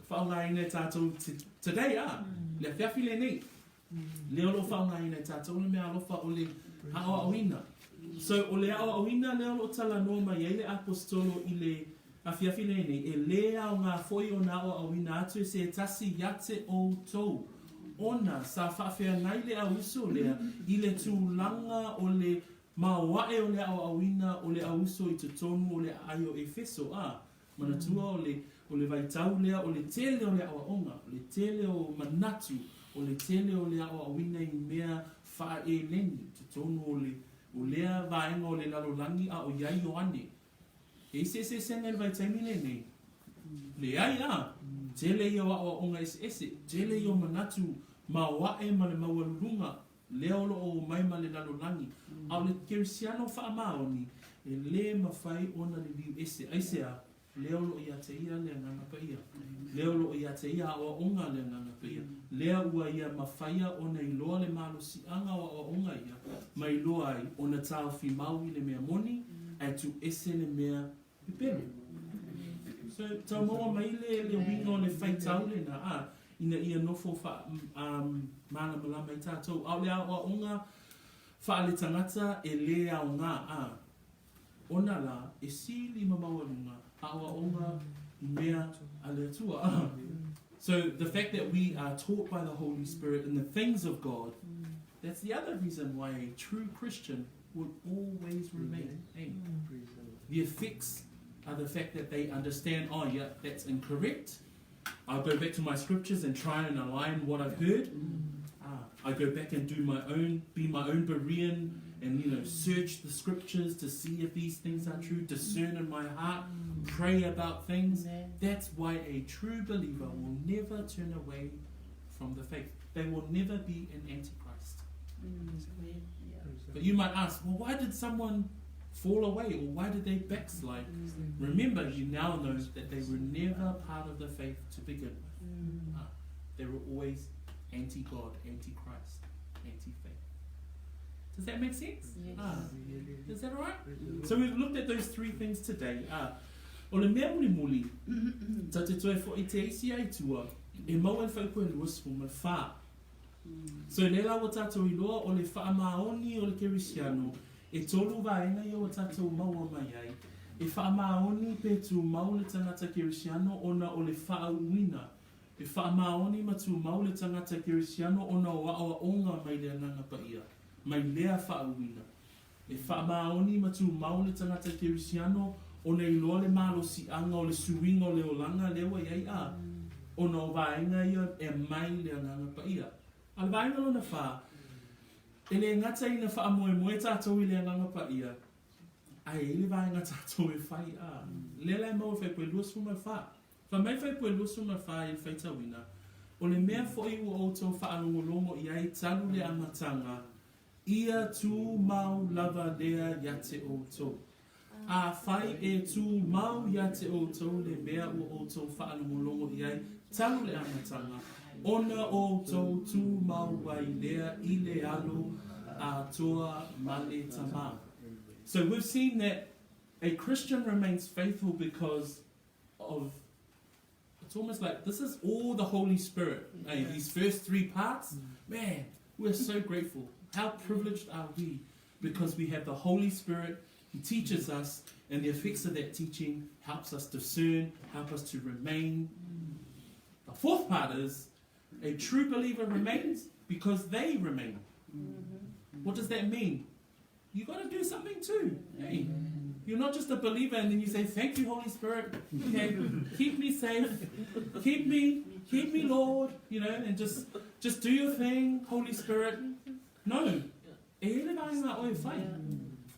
S1: whaongaina tātou today, le whiawhi le nei. Le alo whaongaina tātou, le mea alofa o le hao awina. So o le ao awina leo lo tala noa mai ele apostolo I le awhiawhi le nei, e lea o ngā foi o nā o awina atu e se tasi iate o tau. Ona sa whawhia ngai le auso lea I le tūlanga o le mawae o le ao awina o le auso I te tonu o le aio e feso. Manatua o le o le vaitau lea, o le tele o le awaonga, o le tele o manatu, o le tele o le awawina I mea wha e leni, te tonu o lea vaenga o le lalolangi a o iai o ane. E se senga le vaitamine nei. Le ai a, tele I o awaonga ese, tele I o manatu, ma wae ma le maualulunga, lea olo o mai ma le lalolangi, a o le kerisiano wha maoni, e le mawhai ona le liu ese, aise a, leo lo ia te ia le nganga pa ia. Leo lo ia te ia o onga le nganga pa ia. Leo ua ia mawhaia o nei loa le malo si anga o onga ia. Mai loa ai o na tau fi maui le mea moni, ai tu ese le mea pipero. So, tau maua mai le winga o le whai tau le na ina ia nofo mana malama I tātou. Au le o onga wha le tangata e le au ngā ona la e sili mamawarunga awa onga mea aletua. So the fact that we are taught by the Holy Spirit in the things of God, that's the other reason why a true Christian would always remain. The effects are the fact that they understand, oh yeah, that's incorrect. I'll go back to my scriptures and try and align what I've heard. I go back and do my own, be my own Berean, and search the scriptures to see if these things are true, discern in my heart, pray about things. That's why a true believer will never turn away from the faith. They will never be an Antichrist. But you might ask, well, why did someone fall away, or why did they backslide? Remember, you now know that they were never part of the faith to begin with. They were always anti-God, anti-Christ, anti-faith. Does that make sense? Yes. Is that alright? So we've looked at those three things today. O le mea muli ta te toe fo I te isi ai tua, e mau en whaipo e luas fo me wha. So le la o tātou I loa o le wha maoni o le kerisiano, e tolu vaenga I o tātou maua mai ai, e wha maoni pe tu mau le tangata kerisiano ona o le wha uina, e wha maoni ma tu mau le tangata kerisiano ona o awa onga mai le ananga pa ia. Mai lea whaauina. E whaamaoni ma tu mau le tangata kerisiano o nei loa le malo si anga o le suinga o le olanga lewa iai o na o vaenga ia e mai le ananga pa ia. Al vaenga lona wha, e le ngata ina wha moe moe tātou I le ananga pa ia, ai e le vaenga tātou e whai Lela e mau e whai poe luas fu mai wha. Wha mai whai poe luas fu mai wha I whai tawina. O le mea foi ua outou wha alongolongo iai talu le amatanga, ia tu mau lava lea ya te outou. A whai e tu mau ya te outou le mea ua outou whaalongolongo iai talu le amatanga. Ona outou tu mau wai lea I le alo a toa male tama. So we've seen that a Christian remains faithful because of, it's almost like this is all the Holy Spirit. Hey, these first three parts, man, we're so grateful. How privileged are we? Because we have the Holy Spirit, He teaches us, and the effects of that teaching helps us discern, help us to remain. The fourth part is, a true believer remains because they remain. What does that mean? You got to do something too. Hey, you're not just a believer and then you say, thank you, Holy Spirit. Okay, keep me safe. Keep me, Lord. And just do your thing, Holy Spirit. No.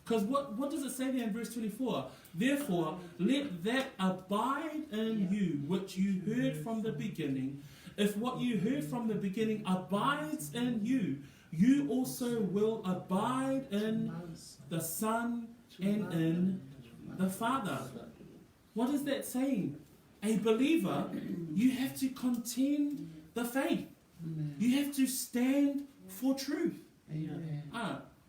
S1: Because what does it say there in verse 24? Therefore, let that abide in you which you heard from the beginning. If what you heard from the beginning abides in you, you also will abide in the Son and in the Father. What is that saying? A believer, you have to contend the faith. You have to stand for truth.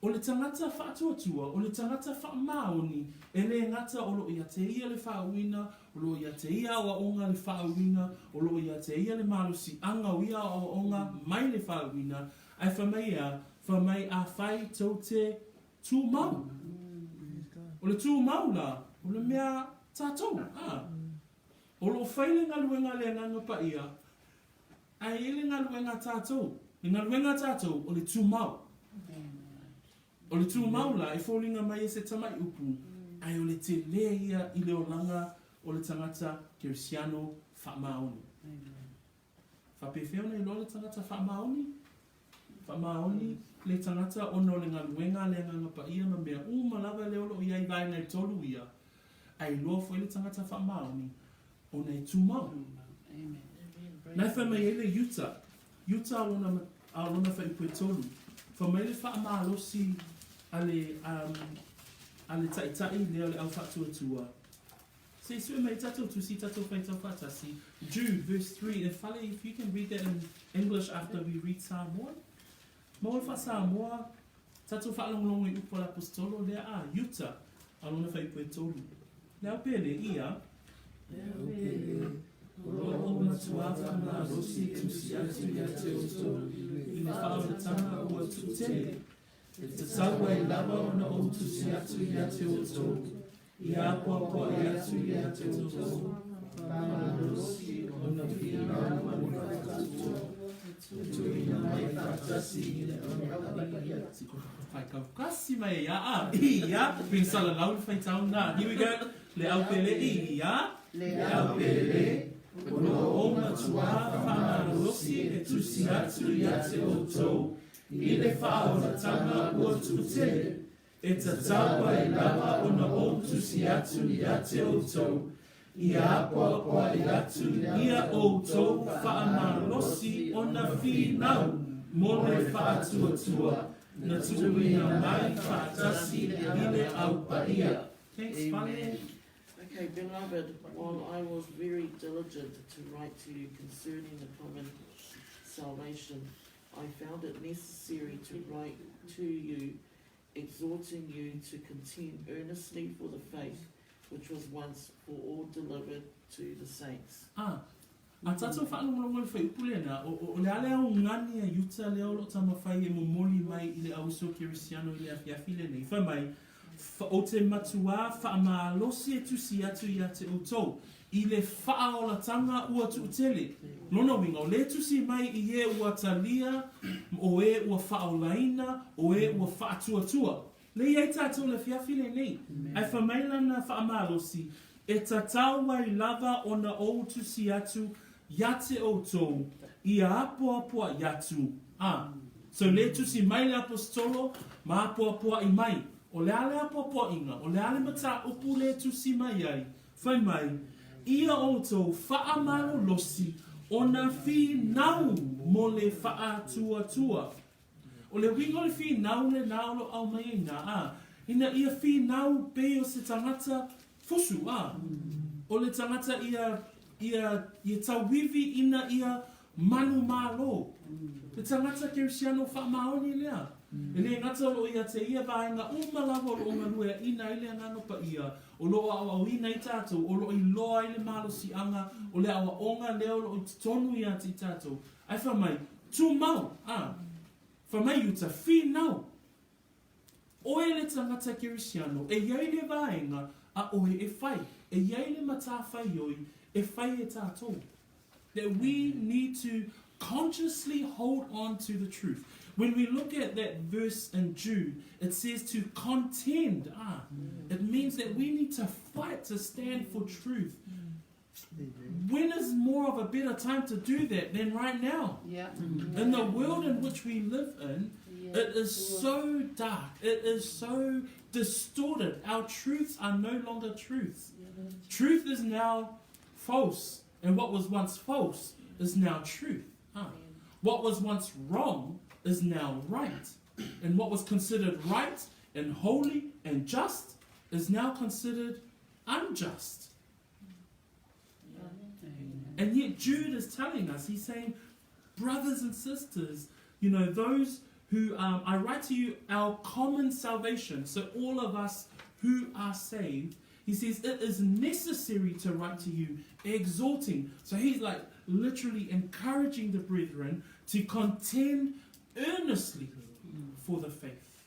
S1: O le tangata whaatuatua, o le tangata whaamaoni, e le ngata o lo ia te ia le whaawina, o lo ia te ia o onga le whaawina, o lo ia te ia le malusi anga wia o onga mai le whaawina, ai whamai a whai tau te tū mau. O le tū mau la, o le mea tātou. O lo whaile ngā luenga le nganga pa ia, ai ele ngā luenga tātou. Ngā luenga tātou, o le tū mau. O le tū maula e fōlinga mai e se tamai upu, ai o le te lea ia I le olanga o le tangata Kirisiano whaamaoni. Whapewhia nei lo le tangata whaamaoni, le tangata ono le ngaluenga le ngangapa ia ma mea malawa le olo ia i vai nei tolu ia. Ai loa fo le tangata whaamaoni o nei tūmau. Nai whamai ele Utah alona whaipue tolu. Whamai le whaamalosi ale taitai leo le au whatuatua. Se sue mai tato tusi tato whaitau whatasi. Jude verse 3. And Fale, if you can read that in English after we read Samoan. Mo wha Samoa, tato whaalongolongo I upo l'apostolo lea Utah alona whaipue tolu. Leo pele ia. Roho matuava na rosi tusi atu ya te oto. I whaoratanga ua tutele. Te taua I lava ona o tusi atu ya te oto. I apoapoa I atu ya te oto. Pāna rosi ona whina ua whakatua. Tuina mai whatasi ona whaikaukasi mai ia. Pinsala lau whaitau nā. Here we go. Le au pele ia. Le au pele. Ono o matua whamarosi e tusi atu ia te oto. I le whaoratanga ua tutele. E tataua I lava ona o tusi atu ia te oto. I apoapoa I atu ia oto whaamarosi ona whinau. Mo le whaatuatua. Na tuuina mai whaatasi I le au paia. Thanks, Fale.
S8: Okay, beloved, while I was very diligent to write to you concerning the common salvation, I found it necessary to write to you, exhorting you to contend earnestly for the faith which was once for all delivered to the saints.
S1: A tatou whaanongolongo le whaipule na, o le ale au ngani a Utah leo lo tamawhai e momoli mai I le auso Kirisiano I le afiafile nei. Whamai, o te matua whaamalosi e tusi atu ia te otou. I le whaolatanga ua tuutele. Lona winga, o le tusi mai I e ua talia, o e ua whaolaina, o e ua whaatuatua. Le iei tātou le fiafile nei. Ai whamaila na whaamalosi, e tatau ai lava ona o tusi atu ia te otou, I apoapoa iatu. So le tusi mai le apostolo, ma apoapoa I mai. O le ale apoapoa inga, o le ale mata upu le tusi mai ai. Whai mai, ia otou whaamalo losi, ona whinau mo le whaatuatua. O le wingo le whinau le naolo au mai ina, ina ia whinau pe o se tangata fusu, O le tangata ia tawivi ina ia manu malo. Le tangata Kirisiano whaamaoni lea. E le ngata o ia te ia vaenga umalawa o ngā lua ina I le ngano pa ia. O lo au ina I tātou, o lo I loa I le malo si anga, o le awa onga leo lo I tonu ia ti tātou. Ai whamai, tū mau, whamai uta whinau. Oe le tangata Kirisiano, e iei le vaenga, a oe e whai. E iei le mata whai oi, e whai e tātou. That we need to consciously hold on to the truth. When we look at that verse in Jude, it says to contend. It means that we need to fight to stand for truth. When is more of a better time to do that than right now? In the world in which we live in, it is so dark. It is so distorted. Our truths are no longer truths. Truth is now false. And what was once false is now truth. What was once wrong is now right. And what was considered right and holy and just is now considered unjust. And yet Jude is telling us, he's saying, brothers and sisters, those who, I write to you our common salvation. So all of us who are saved, he says it is necessary to write to you, exhorting. So he's like literally encouraging the brethren to contend earnestly for the faith.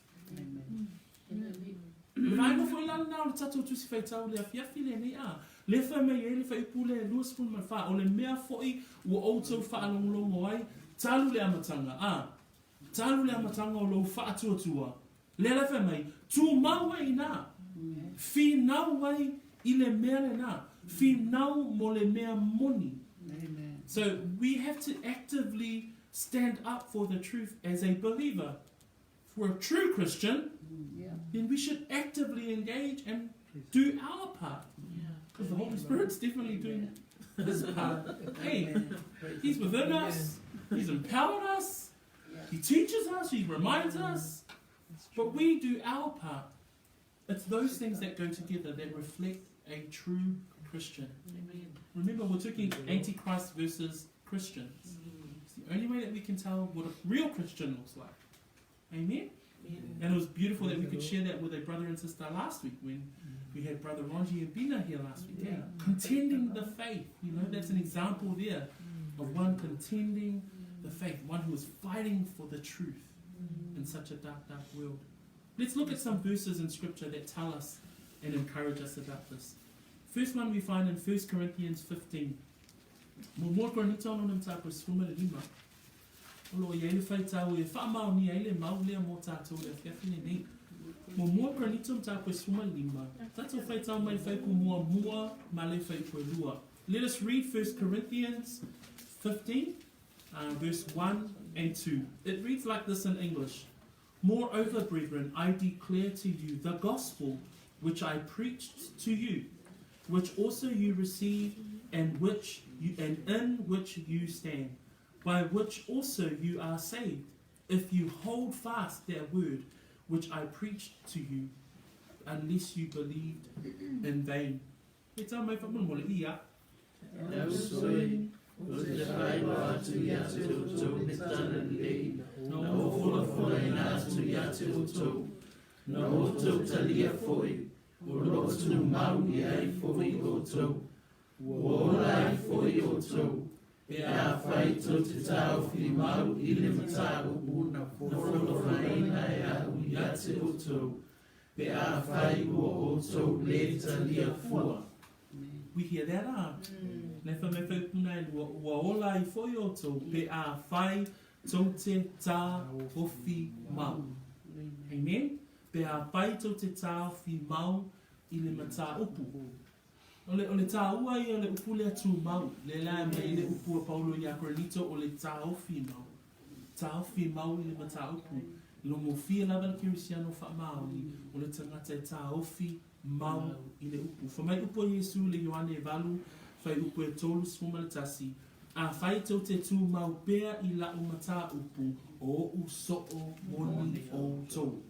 S1: Le fa me ele fa ipule luas fun ma fa o le mea foi o outou fa alonglongo ai talu le amatanga o lo fa atuatua le fa mai tu maua ina fi na wai ile mea na Whinau mo le mea moni.
S8: Amen.
S1: So we have to actively stand up for the truth as a believer. If we're a true Christian,
S8: Yeah.
S1: then we should actively engage and do our part. Because the Holy Spirit's definitely doing his part. Hey, he's within us, he's empowered us, he teaches us, he reminds us, but we do our part. It's those things that go together that reflect a true Christian. Remember, we're talking Antichrists versus Christians. It's the only way that we can tell what a real Christian looks like. Amen? And it was beautiful that we could share that with a brother and sister last week when we had Brother Ronji and Bina here last week. Yeah. Contending the faith. You know, that's an example there of one contending the faith, one who is fighting for the truth in such a dark, dark world. Let's look at some verses in Scripture that tell us and encourage us about this. First one we find in 1 Corinthians 15. Mo mo korinto no nta ko sfuma le lima. Olo ye le fai tau e fa mau ni ele mau le mo tato le fiafine nei. Mo mo korinto nta ko sfuma le lima. Tato fai tau mai fai ku mua ma le fai ko lua. Let us read 1 Corinthians 15 verse 1 and 2. It reads like this in English. Moreover, brethren, I declare to you the gospel which I preached to you, which also you received, and in which you stand, by which also you are saved, if you hold fast that word which I preached to you, unless you believed in vain.
S10: Pe a fai to te tau fi mau I le matau na wholo whaina e a uia te oto. Pe a fai ua oto le talia fua.
S1: We hear that, Nefa me whai puna e ua ola I foi oto. Pe a fai to te tā ofi mau. Amen? Pe a fai to te tā fi mau I le mata upu. O le tā ua I o le upu le atu mau. Le la me le upu a Paulo I a Korinito o le tā ofi mau. Tā ofi mau I le mata upu. Lo mo fia lava le kirisiano wha mau ni o le tangata e tā ofi mau I le upu. Whamai upu a Yesu le Ioane e Valu, whai upu e tolu sfuma le tasi. A whai tau te tū mau pēr I la umata upu o u so'o moni o tau.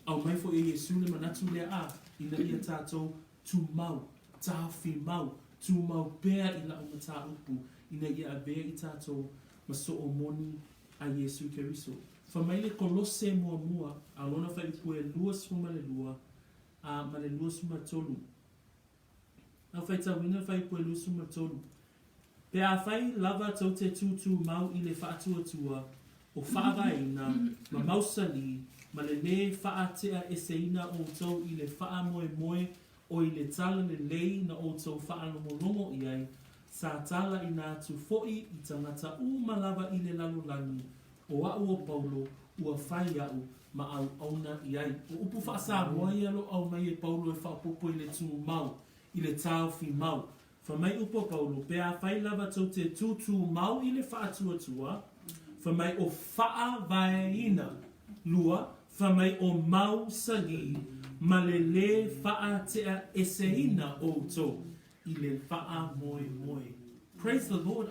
S1: Au mai fo e Yesu le manatu le a, I na ia tātou tū mau. Tāwhi mau, tū mau pēr I la umata upu, ina ia a vea I tātou ma so o moni a Yesu Keriso. Whamai le kolose mua, a lona whai upu e lua suma le lua, ma le lua suma tolu. A whai tawina whai upu e lua suma tolu. Pe a whai lava tau te tūtū mau I le whaatua tua, o whaavaina, ma mausali, ma le le whaatea eseina o tau I le wha moe, o I le tala le lei na o tau whaalongolongo I ai, sa tala I nā tu fo'i I tangata malawa I le lalolani, o au o Paulo, ua whai au, ma au auna I ai. O upu whaasa moa I alo au mai e Paulo e whaapopo I le tū mau, I le tāu fi mau. Whamai upo Paulo, pe a whai lava tau te tūtū mau I le whaatuatua, whamai o whaa vaina lua, whamai o mau sagi, ma le le wha tea eseina o tō I le wha moe. Praise the Lord,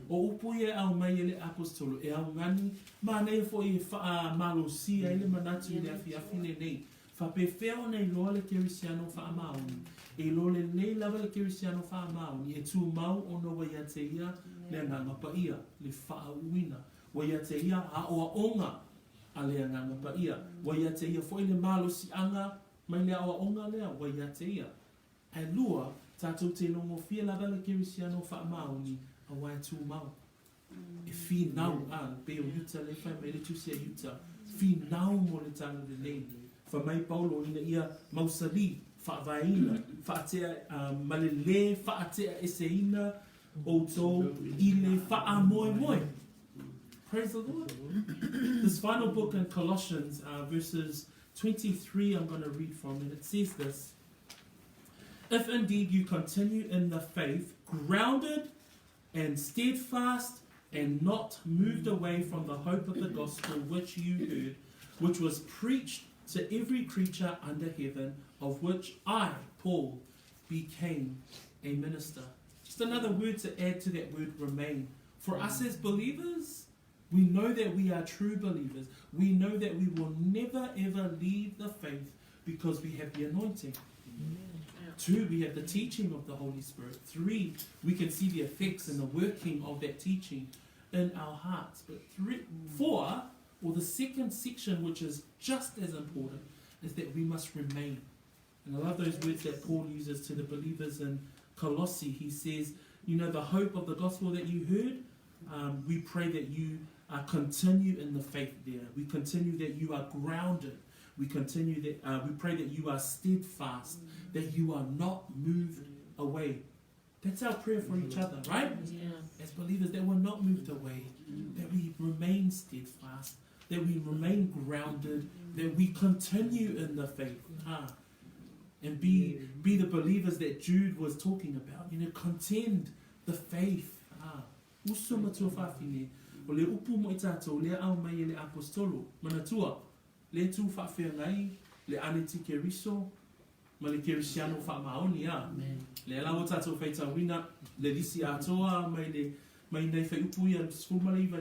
S1: O upu e au mai ele apostolo, e au ngani, ma nei fo I wha malosia ele manatu I le afiafine nei. Wha pe wheo nei loa le kerisiano wha maoni, e lo le nei lava le kerisiano wha maoni, e tū mau o no wa ia te ia, le ngangapa ia, le wha uina, wa ia te ia a oa onga, a lea ngangapa ia. Wa ia te ia fo I le malo si anga, mai lea oa onga lea, wa ia te ia. E lua, tātou te longo fia lava le kerisiano wha maoni, a wai tū mau. E fi nau pe o yuta le whai mai le tusia yuta, fi nau mo le tanga le nei. Wha mai Paulo ina ia mausali, wha vaina, wha atea malele, wha atea eseina, o tō I le wha moe. Praise the Lord. This final book in Colossians, verses 23, I'm going to read from, and it says this. If indeed you continue in the faith, grounded and steadfast, and not moved away from the hope of the gospel which you heard, which was preached to every creature under heaven, of which I, Paul, became a minister. Just another word to add to that word remain. For us as believers, we know that we are true believers. We know that we will never ever leave the faith because we have the anointing. Two, we have the teaching of the Holy Spirit. Three, we can see the effects and the working of that teaching in our hearts. But four, or the second section, which is just as important, is that we must remain. And I love those words that Paul uses to the believers in Colossae. He says, you know, the hope of the gospel that you heard, we pray that you continue in the faith there. We continue that you are grounded. We continue that we pray that you are steadfast, that you are not moved away. That's our prayer for each other, right? As believers, that we're not moved away, that we remain steadfast, that we remain grounded, that we continue in the faith, and be the believers that Jude was talking about. You know, contend the faith. Usuma tuafafine, o le upu mo itato le au mai le apostolo, manatua. Le tu whawhia ngai, le Antichrists, ma le Kirisiano whamaoni a. Le ala o tātou whaita wina, le lisi atoa, mai nei whai upu ia sfumari iwa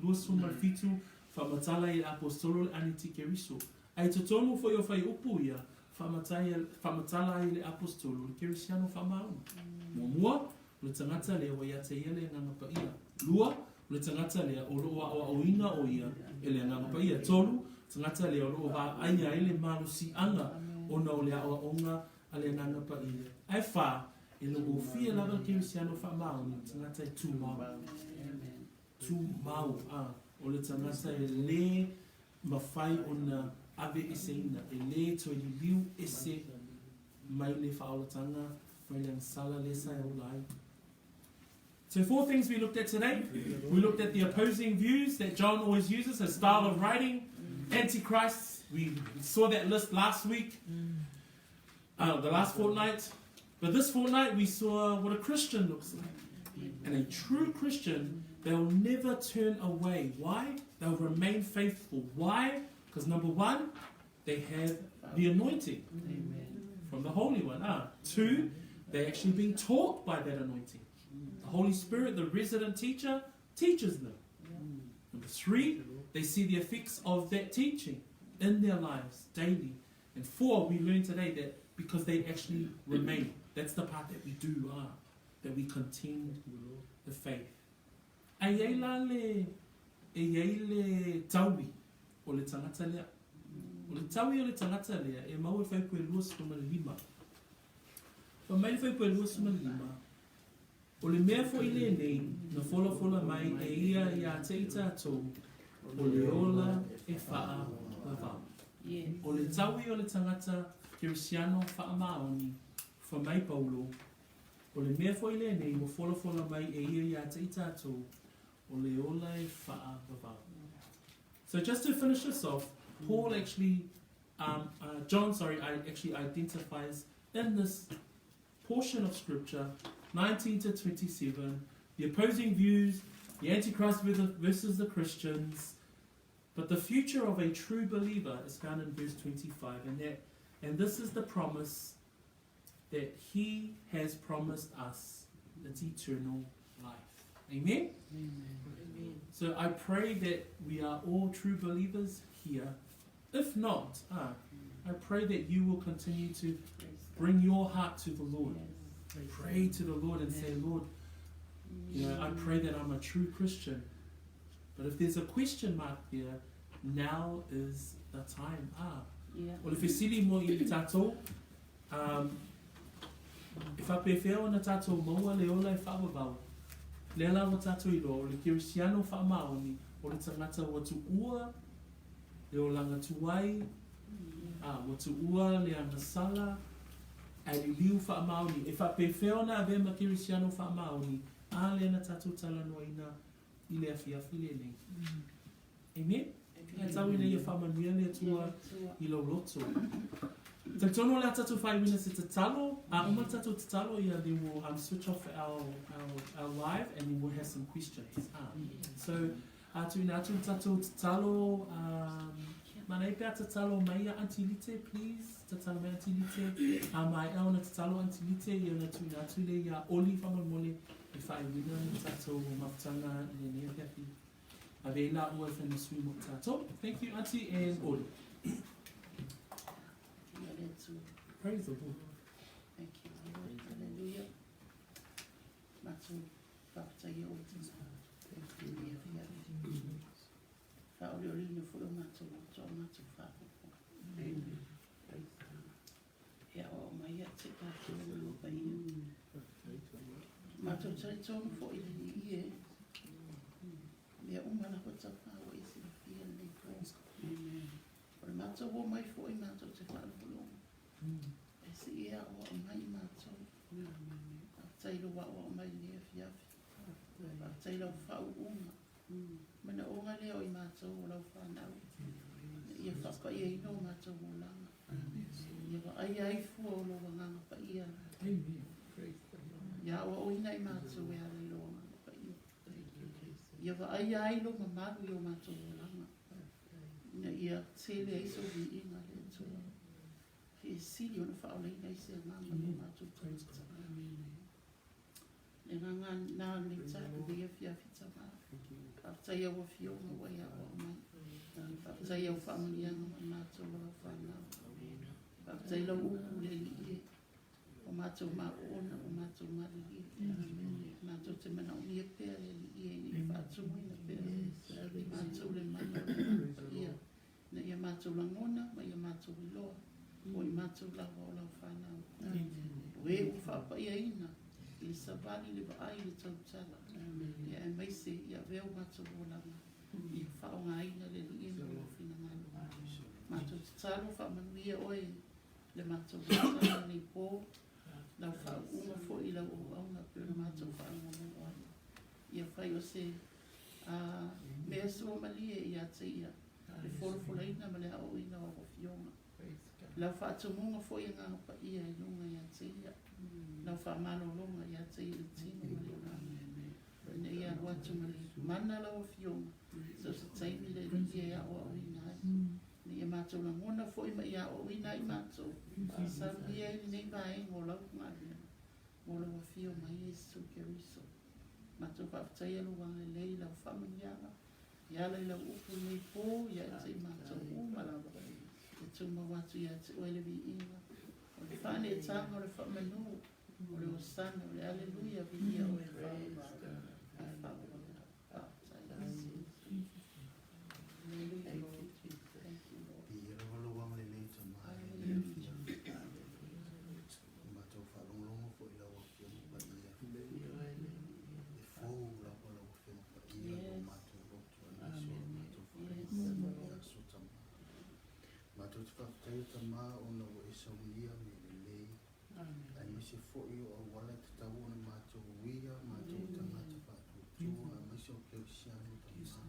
S1: lua sfumari fitu, whamatala i apostolo le Antichrists. Ai totonu fo yo whai upu ia, whamatala i le apostolo, le Kirisiano whamaoni. Mua, le tangata le wa ia te ia le ngangapa ia. Lua, le tangata le o loa o awina o ia, ele ngangapa ia. Tolu, tangata leo lo va aia ele malusi anga ona o le aonga ale nanga pa ile ai fa ele go fia lava Kirisiano fa mau tangata tu mau o le tangata le mafai ona ave iseina ele to liu ese mai le fa o tanga mai le sala le sai o lai. So 4 things we looked at today. We looked at the opposing views that John always uses, his style of writing. Antichrists, we saw that list last week, the last fortnight. But this fortnight we saw what a Christian looks like. And a true Christian, they'll never turn away. Why? They'll remain faithful. Why? Because number 1, they have the anointing from the Holy One. 2, they're actually being taught by that anointing. The Holy Spirit, the resident teacher, teaches them. Number 3, they see the effects of that teaching in their lives daily. And 4, we learned today that because they actually remain. That's the part that we do, that we contend the faith. Aiela le tawi o le tangata lea. O le tawi o le tangata lea e mau e whai pue lua suma lima. Pa mai whai pue lua suma lima. O le mea fo i le nei na fola mai e ia i a te ita tō. O le ola e whaa wawau. O le tawi o le tangata Kirisiano whaa maoni wha mai paulo. O le mea foi le nei mo fola mai e ia te itato. O le ola e whaa wawau. So just to finish this off, Paul actually, John actually identifies in this portion of scripture, 19 to 27, the opposing views, the Antichrist versus the Christians, but the future of a true believer is found in verse 25, and this is the promise that he has promised us, it's eternal life. Amen? Amen. So I pray that we are all true believers here. If not, I pray that you will continue to bring your heart to the Lord. Pray to the Lord and say, Lord, you know, I pray that I'm a true Christian. But if there's a question mark there, now is the time. Well, if you see mo I tato, if I prefer na tato mo le ola fa ba. Le la mo tato I lo le Kirisiano fa maoni, o le tangata watu ua, le olanga tuai, watu ua le anasala, ai liu fa maoni. If I prefer na ave ma Kirisiano fa maoni, le na tato tala noina I le afiafi le nei. Amen? E tau ina ia whamanuia le tua I lo roto. Te tono la tatu 5 minutes to talo. Uma tatu te talo, yeah, they will switch off our live and then we'll have some questions. So, tu ina tu tatu te talo, manai pia te talo mai a Antilite, please. Te talo mai Antilite. Mai au na te talo Antilite, ia na tu ina tu le ia oli whama mole. I whai wina na tatu mafutanga i le nea piapi. Ave la ua whena sui mo tato. Thank you, Auntie, and oli. Praise the Lord.
S9: Thank you, Lord. Hallelujah. Matu, Papa, you all this. Thank you. Father, you're in the full of Matu, Matu, Father. Amen. Yeah, oh, my yet take that to the Lord by you. Matu, it's on for it in the year. Yeah, Umana, what's up? How is it? Feel the cross. Amen. But Matu, what my for him, Matu, to Father. Ia o mai mātou. Tailo wa o mai lea fiafi. Tailo whau unga. Mana o ngā leo I mātou o lau whanau. Ia whaka ia ino mātou o langa. Ia wa ai ai fua o loa nganga pa ia. Ia o ina I mātou e ale loa nganga pa ia. Ia wa ai ai lo mamaru I o mātou o langa. Ia tele aiso vi inga le tua. E siri o na whaolei nei se nganga no mātou tōta. E nganga nā le tāku rea whiawhi tama. Aptai au a whionga wai a o mai. Aptai au whamanianga ma mātou o lau whanau. Aptai lau uku le li e. O mātou mā ona, o mātou mā li e. Mātou te mana o mia pēr le li e ni whātou ina pēr. Mātou le mana o ia. Na ia mātou langona, ma ia mātou I loa. O I mātou lawa o lau whanau. O e u whapa ia ina. I le sabani le waai le tautala. Ia e maise ia veo mātou o langa. I whao ngā ina le li ina o whina ngānu. Mātou te talo whamanuia oe. Le mātou whatala nei pō. Lau whao unga fo I lau o auna. Pero mātou whao ngā o ana. Ia whai o se mea sua malie ia te ia. Le whora ina ma le ao ina o whionga. Lau whātumunga fo I ngā pa ia I lunga ia te ia. Lau whamano lunga ia te ia tino ma le ngā. Ina ia watu ma le mana lau a whionga. So se taimi le ia ia o au ina. Ni ia mātou la ngona fo I ma ia o ina I mātou. Sa ia I nei mai ngō lau ngā ia. Ngō lau a whio mai Jesu Keriso. Mātou whaptai alu wanga lei lau whamanianga. Ia lei lau upu nei pō ia te mātou umalawa. Te tuma watu ia te oele vi inga. O le whane e tanga o le whamanu. O le osana, o le aleluia vi ia o le whaua.
S6: Tayo tama o na o isa ulia me lelei. Ai misi fo I o wala te tau na mātou uia, mātou tangata whātua tua, ai misi o keo siano tama.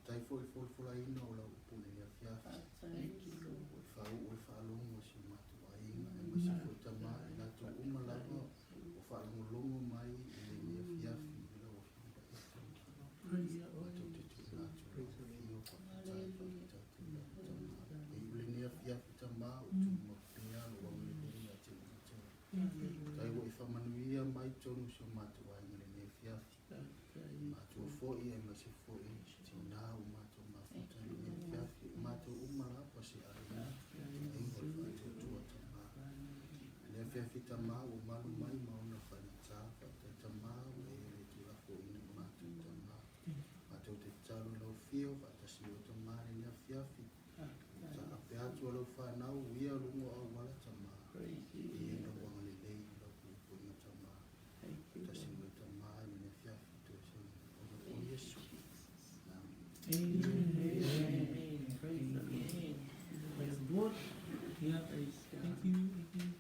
S6: Tai fo I fo ina o lau upune lea fiafi. O whau o whaalongo si mātou ainga, ai misi fo I tama I nato umalava o whaalongo mai I le lea fiafi I lau o whia. Mātou te tu nātou o whio whakatai whakatai. Fiafi tama o tu mapea o wangele lea te umatau. Tai wo I whamanuia mai tonu so mātou ainga le lea fiafi. Mātou fōi e masi fōi te nā o mātou mafuta le lea fiafi. Mātou umara pa se aina. Ingo le whātou tua tama. Lea fiafi tama o malu mai mauna whanita. Whatai tama o e le tu lafo ina mātou tama. Mātou te talo lau fio whatasi o tama le lea fiafi. Atu alau whanau, ia lungo au wala tama. I ena wanga le lei, lau kupunga tama. Tasi mui tama, ina fiafi tu se o Yesu.
S1: Amen. Praise the Lord. Yeah, thank you.